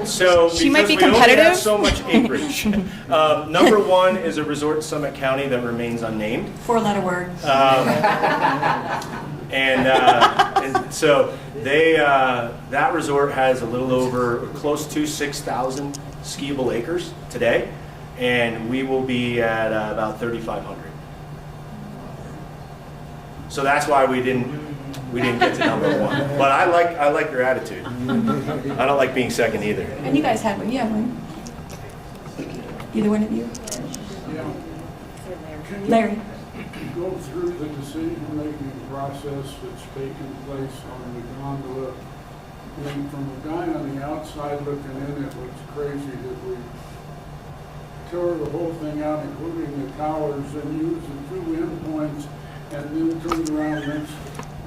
So she might be because we only competitive. have so much acreage. Number 1 is a resort in Summit County that remains unnamed. 4-letter word. And so that resort has a little over close to 6,000 skiable acres today, and we will be at about 3,500. So that's why we didn't get to number 1. But I like your attitude. I don't like being second either. And you guys had one. You had one. Either one of you. Can Larry. you go through the decision-making process that's taking place on the gondola? I mean, from a guy on the outside looking in, it looks crazy that we tore the whole thing out, including the towers, and used the 2 endpoints, and then turned around next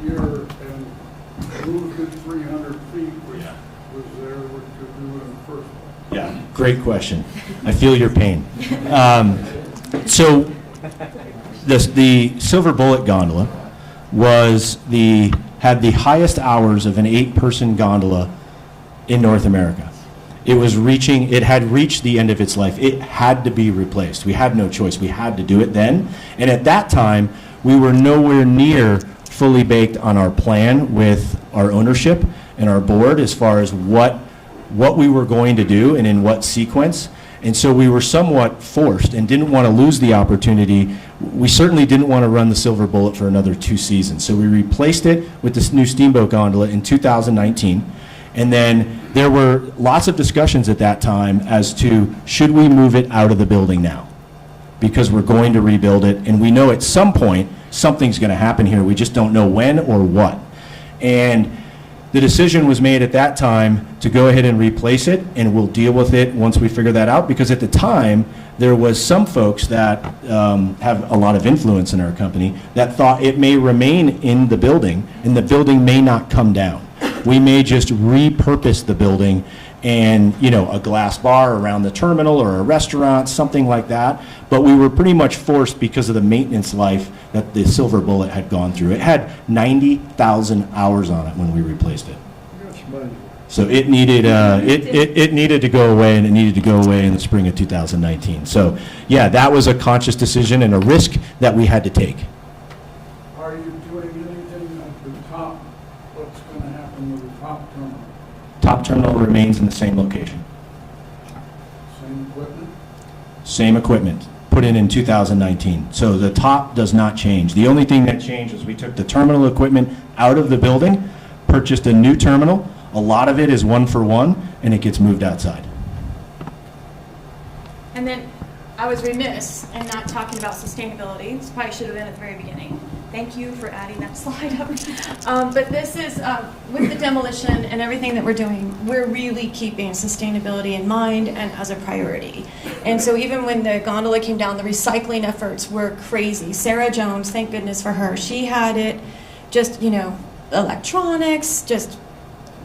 year and moved it 300 feet, which was there to do in the first place. Yeah, great question. I feel your pain. So the Silver Bullet gondola had the highest hours of an 8-person gondola in North America. It had reached the end of its life. It had to be replaced. We had no choice. We had to do it then. And at that time, we were nowhere near fully baked on our plan with our ownership and our board as far as what we were going to do and in what sequence. And so we were somewhat forced and didn't want to lose the opportunity. We certainly didn't want to run the Silver Bullet for another 2 seasons. So we replaced it with this new Steamboat gondola in 2019. And then there were lots of discussions at that time as to should we move it out of the building now? Because we're going to rebuild it, and we know at some point something's going to happen here. We just don't know when or what. And the decision was made at that time to go ahead and replace it, and we'll deal with it once we figure that out, because at the time there was some folks that have a lot of influence in our company that thought it may remain in the building and the building may not come down. We may just repurpose the building and, a glass bar around the terminal or a restaurant, something like that. But we were pretty much forced because of the maintenance life that the Silver Bullet had gone through. It had 90,000 hours on it when we replaced it. So it needed it needed to go away, and it needed to go away in the spring of 2019. So yeah, that was a conscious decision and a risk that we had to take. Are you doing anything at the top? What's going to happen with the top terminal? Top terminal remains in the same location. Same equipment? Same equipment, put in 2019. So the top does not change. The only thing that changed was we took the terminal equipment out of the building, purchased a new terminal. A lot of it is 1-for-1, and it gets moved outside. And then I was remiss in not talking about sustainability. This probably should have been at the very beginning. Thank you for adding that slide up. But this is, with the demolition and everything that we're doing, we're really keeping sustainability in mind and as a priority. And so even when the gondola came down, the recycling efforts were crazy. Sarah Jones, thank goodness for her. She had it just, electronics, just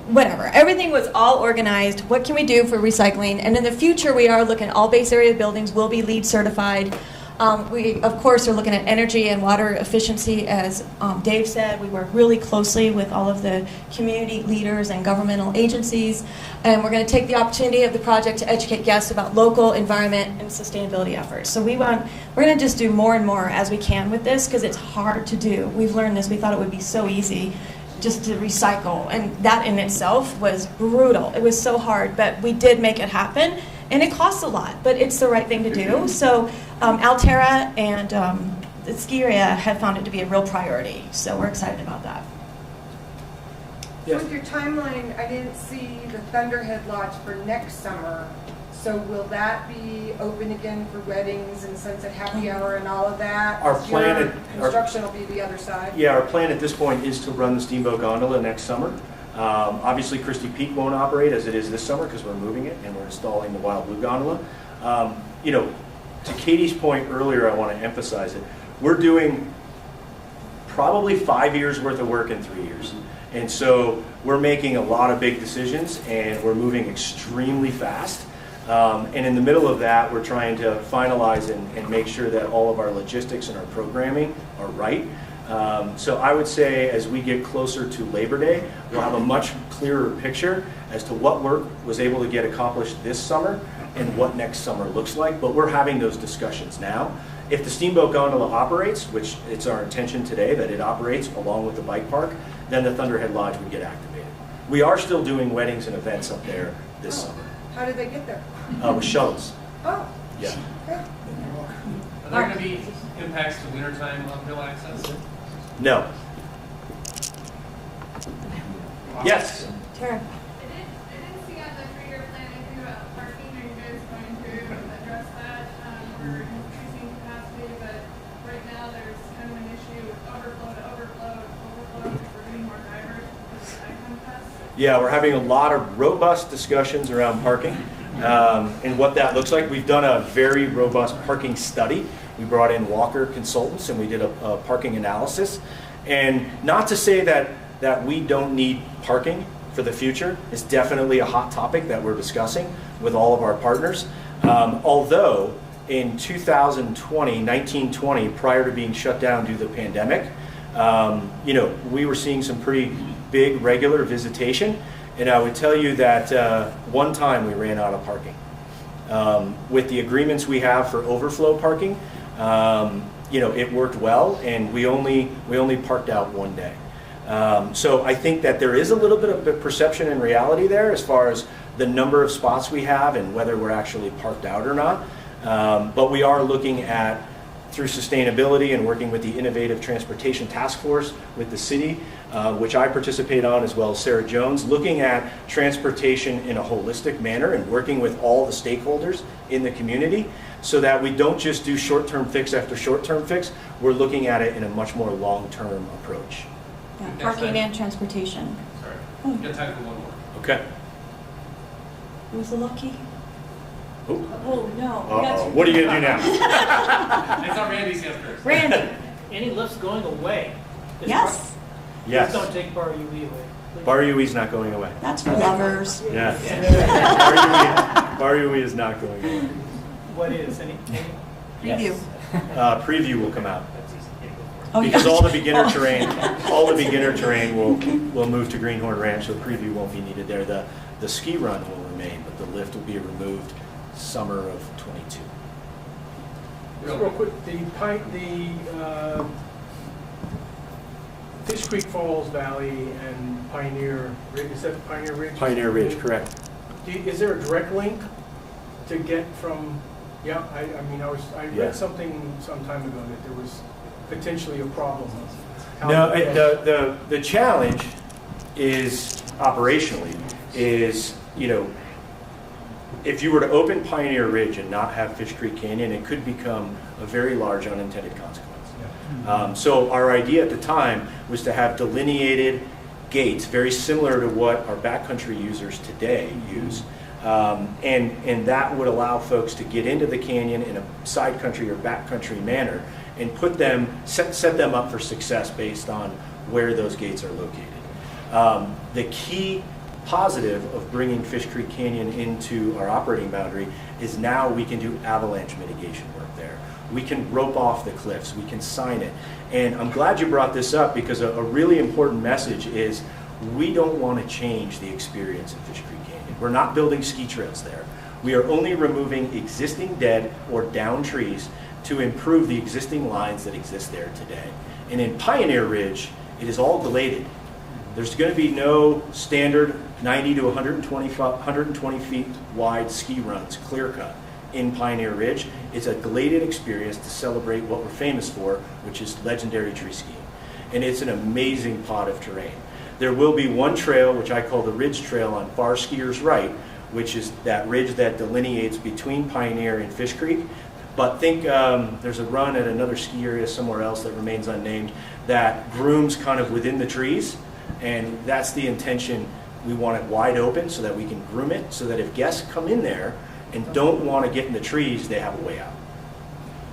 whatever. Everything was all organized. What can we do for recycling? And in the future, we are looking at all base area buildings will be LEED certified. We, of course, are looking at energy and water efficiency, as Dave said. We work really closely with all of the community leaders and governmental agencies. And we're going to take the opportunity of the project to educate guests about local environment and sustainability efforts. So we're going to just do more and more as we can with this, because it's hard to do. We've learned this. We thought it would be so easy just to recycle, and that in itself was brutal. It was so hard, but we did make it happen, and it costs a lot, but it's the right thing to do. So Alterra and the ski area have found it to be a real priority, so we're excited about that. Yes. With your timeline, I didn't see the Thunderhead Lodge for next summer. So will that be open again for weddings and sunset happy hour and all of that? Our plan construction will be the other side. Yeah, our plan at this point is to run the Steamboat gondola next summer. Obviously, Christie Peak won't operate as it is this summer because we're moving it and we're installing the Wild Blue gondola. To Katie's point earlier, I want to emphasize it. We're doing probably 5 years worth of work in 3 years. And so we're making a lot of big decisions, and we're moving extremely fast. And in the middle of that, we're trying to finalize and make sure that all of our logistics and our programming are right. So I would say as we get closer to Labor Day, we'll have a much clearer picture as to what work was able to get accomplished this summer and what next summer looks like. But we're having those discussions now. If the Steamboat gondola operates, which it's our intention today that it operates along with the bike park, then the Thunderhead Lodge would get activated. We are still doing weddings and events up there this summer. How did they get there? With shuttles. Oh. Yeah. Okay. Are there going to be impacts to wintertime uphill access? No. Yes. Tara. I didn't see on the 3-year plan anything about parking. Are you guys going to address that? We're increasing capacity, but right now there's kind of an issue with overflow because we're getting more drivers because of the icon test. Yeah, we're having a lot of robust discussions around parking and what that looks like. We've done a very robust parking study. We brought in Walker Consultants and we did a parking analysis. And not to say that we don't need parking for the future. It's definitely a hot topic that we're discussing with all of our partners. Although in 1920, prior to being shut down due to the pandemic, we were seeing some pretty big regular visitation. And I would tell you that one time we ran out of parking. With the agreements we have for overflow parking, it worked well, and we only parked out one day. So I think that there is a little bit of perception and reality there as far as the number of spots we have and whether we're actually parked out or not. But we are looking at, through sustainability and working with the Innovative Transportation Task Force with the city, which I participate on, as well as Sarah Jones, looking at transportation in a holistic manner and working with all the stakeholders in the community so that we don't just do short-term fix after short-term fix. We're looking at it in a much more long-term approach. Yeah, parking and transportation. Sorry. We've got time for one more. Okay. Who's the lucky? Oh, no. What are you going to do now? I thought Randy's hand first. Randy. Any lifts going away? Yes. Yes. Please don't take Bar UE away. Bar UE is not going away. That's for lovers. Yes. Bar UE is not going away. What is? Any? Preview. Preview will come out. Oh, Because yeah. all the beginner terrain will move to Greenhorn Ranch, so preview won't be needed there. The ski run will remain, but the lift will be removed summer of '22. Just real quick, the Fish Creek Falls Valley and Pioneer Ridge, is that Pioneer Ridge? Pioneer Ridge, correct. Is there a direct link to get from, I read Yes. something some time ago that there was potentially a problem. No, the challenge is operationally if you were to open Pioneer Ridge and not have Fish Creek Canyon, it could become a very large unintended consequence. So our idea at the time was to have delineated gates, very similar to what our backcountry users today use, and that would allow folks to get into the canyon in a side country or backcountry manner and set them up for success based on where those gates are located. The key positive of bringing Fish Creek Canyon into our operating boundary is now we can do avalanche mitigation work there. We can rope off the cliffs, we can sign it. And I'm glad you brought this up because a really important message is we don't want to change the experience in Fish Creek Canyon. We're not building ski trails there. We are only removing existing dead or down trees to improve the existing lines that exist there today. And in Pioneer Ridge, it is all gladed. There's going to be no standard 90 to 120 feet wide ski runs, clear cut, in Pioneer Ridge. It's a gladed experience to celebrate what we're famous for, which is legendary tree skiing. And it's an amazing pot of terrain. There will be one trail, which I call the Ridge Trail on far skiers' right, which is that ridge that delineates between Pioneer and Fish Creek. But think there's a run at another ski area somewhere else that remains unnamed that grooms kind of within the trees. And that's the intention. We want it wide open so that we can groom it so that if guests come in there and don't want to get in the trees, they have a way out.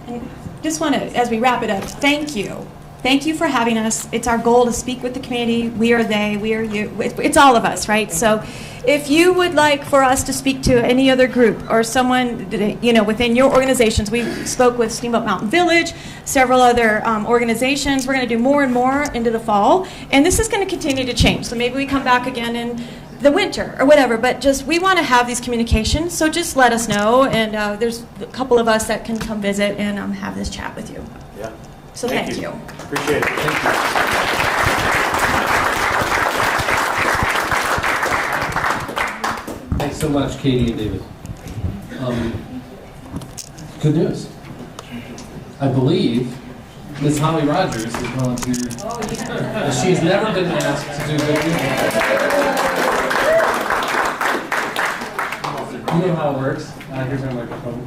And just want to, as we wrap it up, thank you. Thank you for having us. It's our goal to speak with the community. We are they, we are you. It's all of us, right? So if you would like for us to speak to any other group or someone, within your organizations, we spoke with Steamboat Mountain Village, several other organizations. We're going to do more and more into the fall. And this is going to continue to change. So maybe we come back again in the winter or whatever. But just we want to have these communications. So just let us know. And there's a couple of us that can come visit and have this chat with you. Yeah. So thank you. Appreciate it. Thank you. Thanks so much, Katie and David. Good news. I believe Ms. Holly Rogers is volunteered. Oh, yeah. She's never been asked to do good news. You know how it works. Here's our microphone.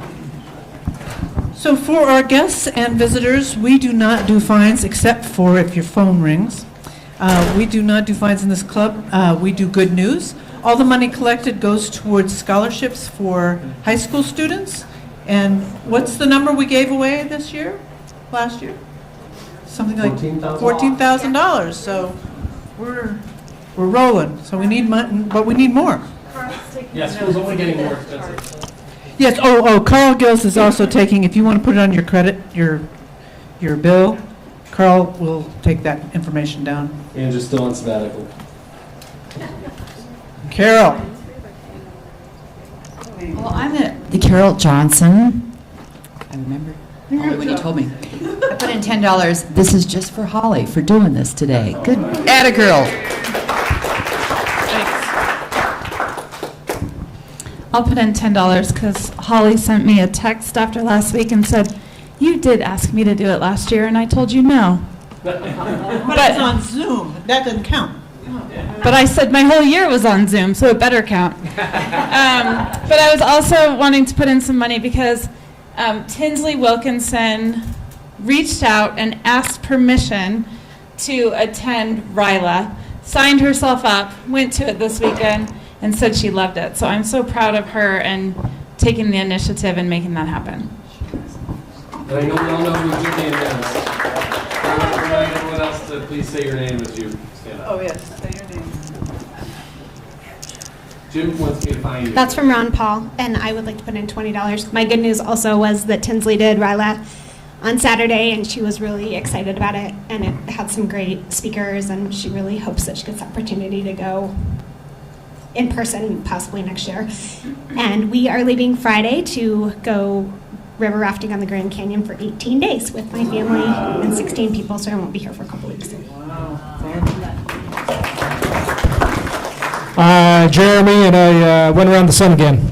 So for our guests and visitors, we do not do fines except for if your phone rings. We do not do fines in this club. We do good news. All the money collected goes towards scholarships for high school students. And what's the number we gave away this year? Last year? Something like $14,000. So we're rolling. So we need money, but we need more. Yes, school's only getting more expensive. Yes, Carl Gills is also taking, if you want to put it on your credit, your bill, Carl will take that information down. And just still on sabbatical. Carol. Well, I'm the Carol Johnson. I remember when you told me. I put in $10. This is just for Holly for doing this today. Good. Atta girl. I'll put in $10 because Holly sent me a text after last week and said, "You did ask me to do it last year, and I told you no." But it's on Zoom. That doesn't count. But I said my whole year was on Zoom, so it better count. But I was also wanting to put in some money because Tinsley Wilkinson reached out and asked permission to attend RILA, signed herself up, went to it this weekend, and said she loved it. So I'm so proud of her and taking the initiative and making that happen. And I know we all know who Jim Name is. I want to remind everyone else to please say your name as you stand up. Oh, yes, say your name. Jim wants me to find you. That's from Ron Paul, and I would like to put in $20. My good news also was that Tinsley did RILA on Saturday, and she was really excited about it, and it had some great speakers, and she really hopes that she gets the opportunity to go in person possibly next year. And we are leaving Friday to go river rafting on the Grand Canyon for 18 days with my family and 16 people, so I won't be here for a couple weeks. Jeremy, and I went around the sun again.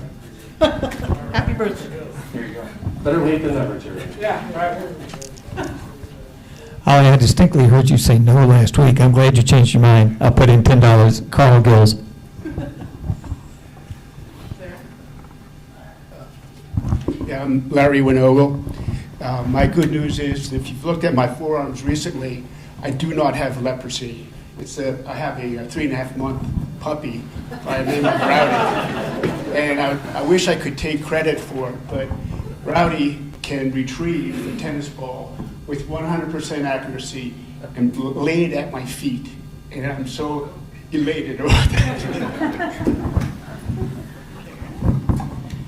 Happy birthday. Here you go. Better late than never, Jerry. Yeah, right. Holly, I distinctly heard you say no last week. I'm glad you changed your mind. I'll put in $10. Carl Gills. Yeah, I'm Larry Winogle. My good news is, if you've looked at my forearms recently, I do not have leprosy. I have a 3.5-month puppy by the name of Rowdy. And I wish I could take credit for it, but Rowdy can retrieve the tennis ball with 100% accuracy and lay it at my feet. And I'm so elated about that.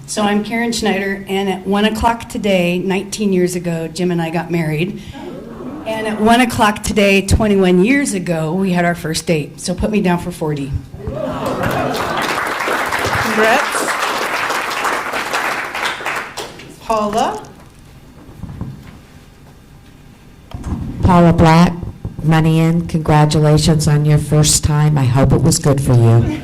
So I'm Karen Schneider, and at 1 o'clock today, 19 years ago, Jim and I got married. And at 1 o'clock today, 21 years ago, we had our first date. So put me down for 40. Congrats. Paula. Paula Black, money in. Congratulations on your first time. I hope it was good for you.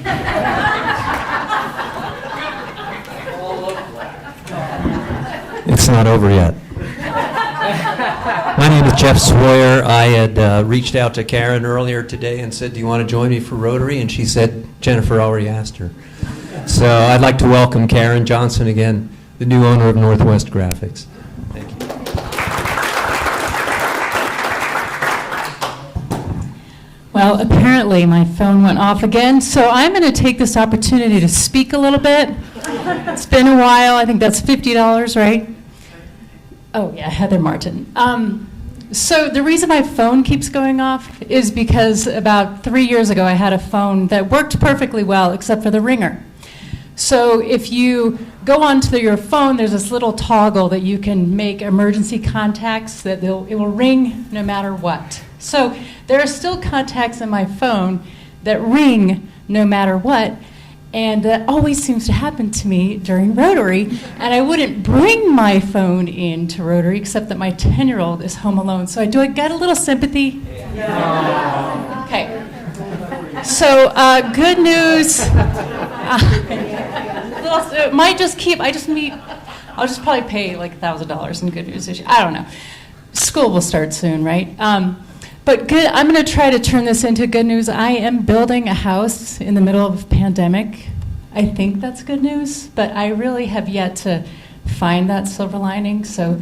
It's not over yet. My name is Jeff Sawyer. I had reached out to Karen earlier today and said, "Do you want to join me for Rotary?" And she said, Jennifer already asked her. So I'd like to welcome Karen Johnson again, the new owner of Northwest Graphics. Thank you. Well, apparently my phone went off again, so I'm going to take this opportunity to speak a little bit. It's been a while. I think that's $50, right? Oh, yeah, Heather Martin. So the reason my phone keeps going off is because about 3 years ago I had a phone that worked perfectly well except for the ringer. So if you go onto your phone, there's this little toggle that you can make emergency contacts that it will ring no matter what. So there are still contacts in my phone that ring no matter what, and that always seems to happen to me during Rotary, and I wouldn't bring my phone into Rotary except that my 10-year-old is home alone. So do I get a little sympathy? Yeah. Okay. So good news. It might just keep. I'll just probably pay like $1,000 in good news issue. I don't know. School will start soon, right? But good. I'm going to try to turn this into good news. I am building a house in the middle of a pandemic. I think that's good news, but I really have yet to find that silver lining. So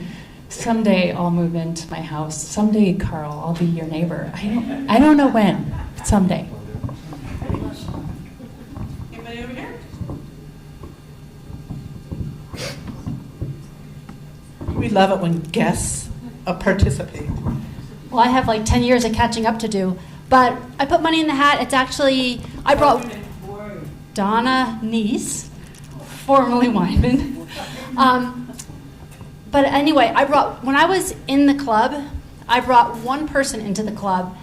someday I'll move into my house. Someday, Carl, I'll be your neighbor. I don't know when, but someday. Anybody over here? We love it when guests participate. Well, I have like 10 years of catching up to do, but I put money in the hat. It's actually, I brought Donna Neese, formerly Wyman. But anyway, when I was in the club, I brought one person into the club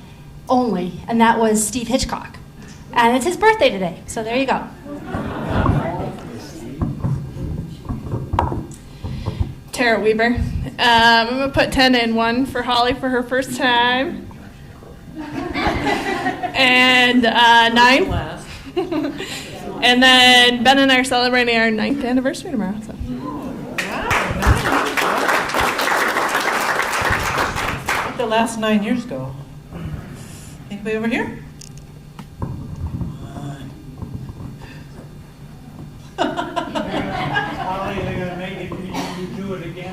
only, and that was Steve Hitchcock. And it's his birthday today, so there you go. Tara Weaver. I'm going to put 10 in, 1 for Holly for her first time. And 9. And then Ben and I are celebrating our 9th anniversary tomorrow. So. The last 9 years ago. Anybody over here?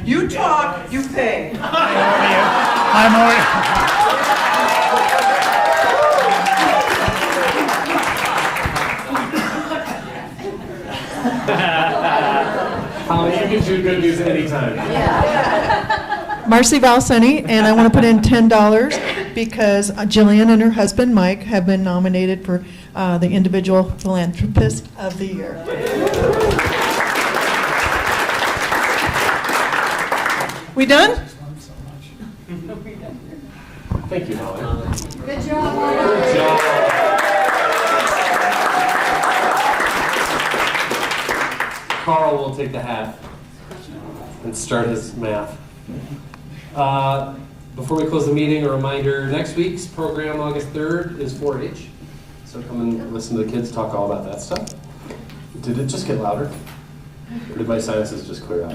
You talk, you pay. I'm already. Holly, you can do good news anytime. Marcy Valseni, and I want to put in $10 because Jillian and her husband Mike have been nominated for the Individual Philanthropist of the Year. We done? Thank you, Holly. Good job. Good job. Carl will take the hat and start his math. Before we close the meeting, a reminder, next week's program, August 3rd, is 4-H. So come and listen to the kids talk all about that stuff. Did it just get louder? Or did my sinuses just clear out?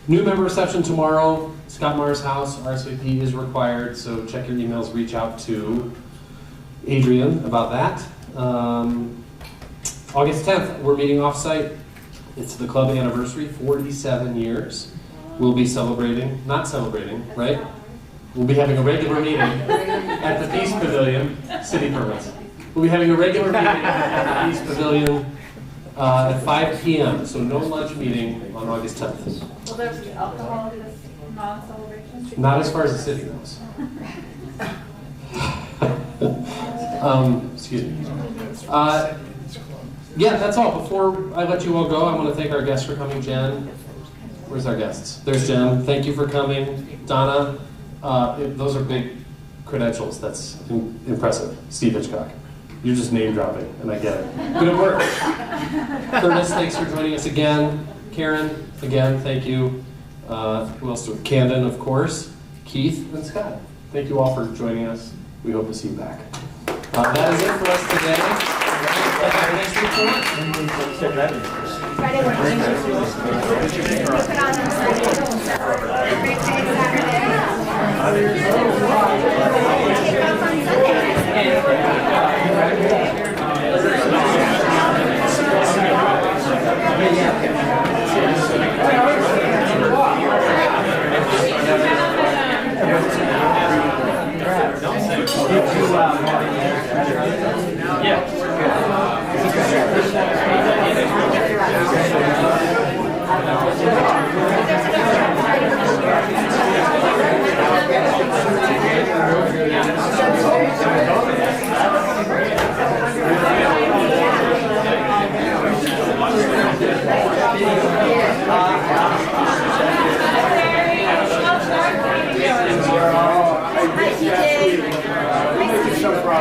New member reception tomorrow, Scott Marr's house, RSVP is required, so check your emails, reach out to Adrian about that. August 10th, we're meeting off-site. It's the club anniversary, 47 years. We'll be celebrating, not celebrating, right? We'll be having a regular meeting at the Peace Pavilion, city permits. We'll be having a regular meeting at the Peace Pavilion at 5 p.m., so no lunch meeting on August 10th. Will there be alcohol at this non-celebration? Not as far as the city knows. Excuse me. Yeah, that's all. Before I let you all go, I want to thank our guests for coming. Jen, where's our guests? There's Jen. Thank you for coming. Donna, those are big credentials. That's impressive. Steve Hitchcock. You're just name dropping, and I get it. Good work. Curtis, thanks for joining us again. Karen, again, thank you. Who else? Camden, of course. Keith and Scott. Thank you all for joining us. We hope to see you back. That is it for us today. Next week for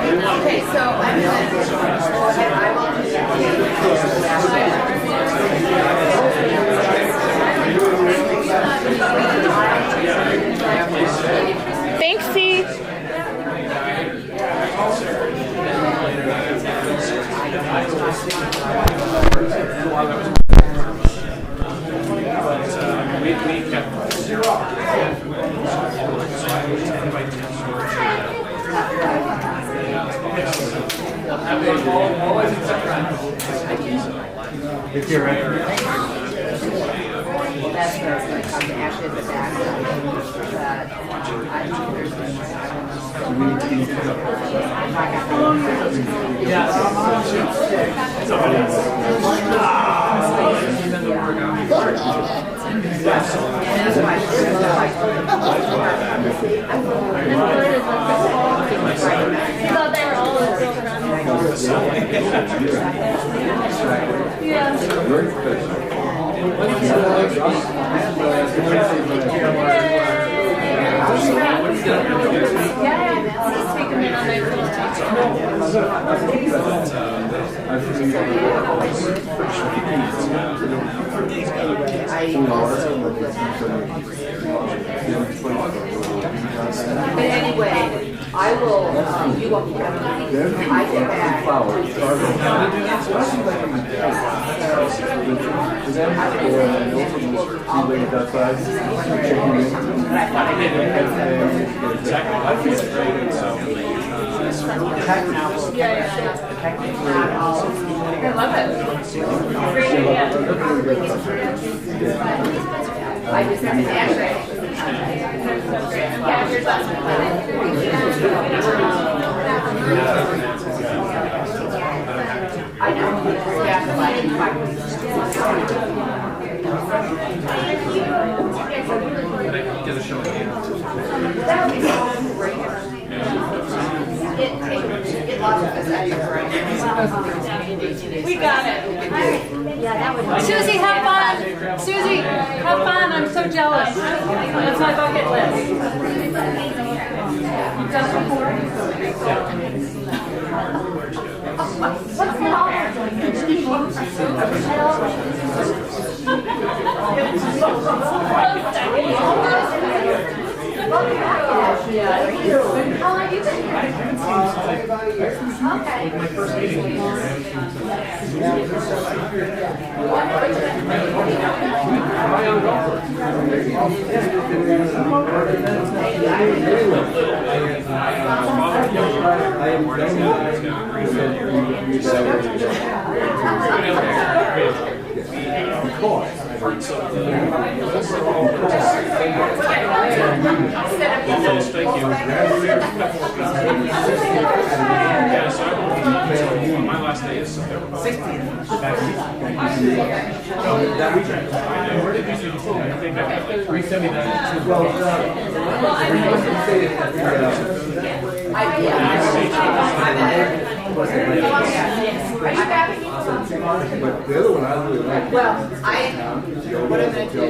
Okay, so I'm Thanks, C. If you're right. Well, that's where it's like, I'm actually at the back of that. I think there's I thought they were all But anyway, I will, you won't be coming. I get back. I love it. Great idea. I just have an address. Yeah, here's us. I know. Yeah, Get a show again. It lost us We got it. Susie, have fun. Susie, have fun. I'm so jealous. That's my bucket list. You've done it before? What's the How long have you been here? Okay. My first meeting here. Thank you. My last day is September 16th. Well, what I'm going to do.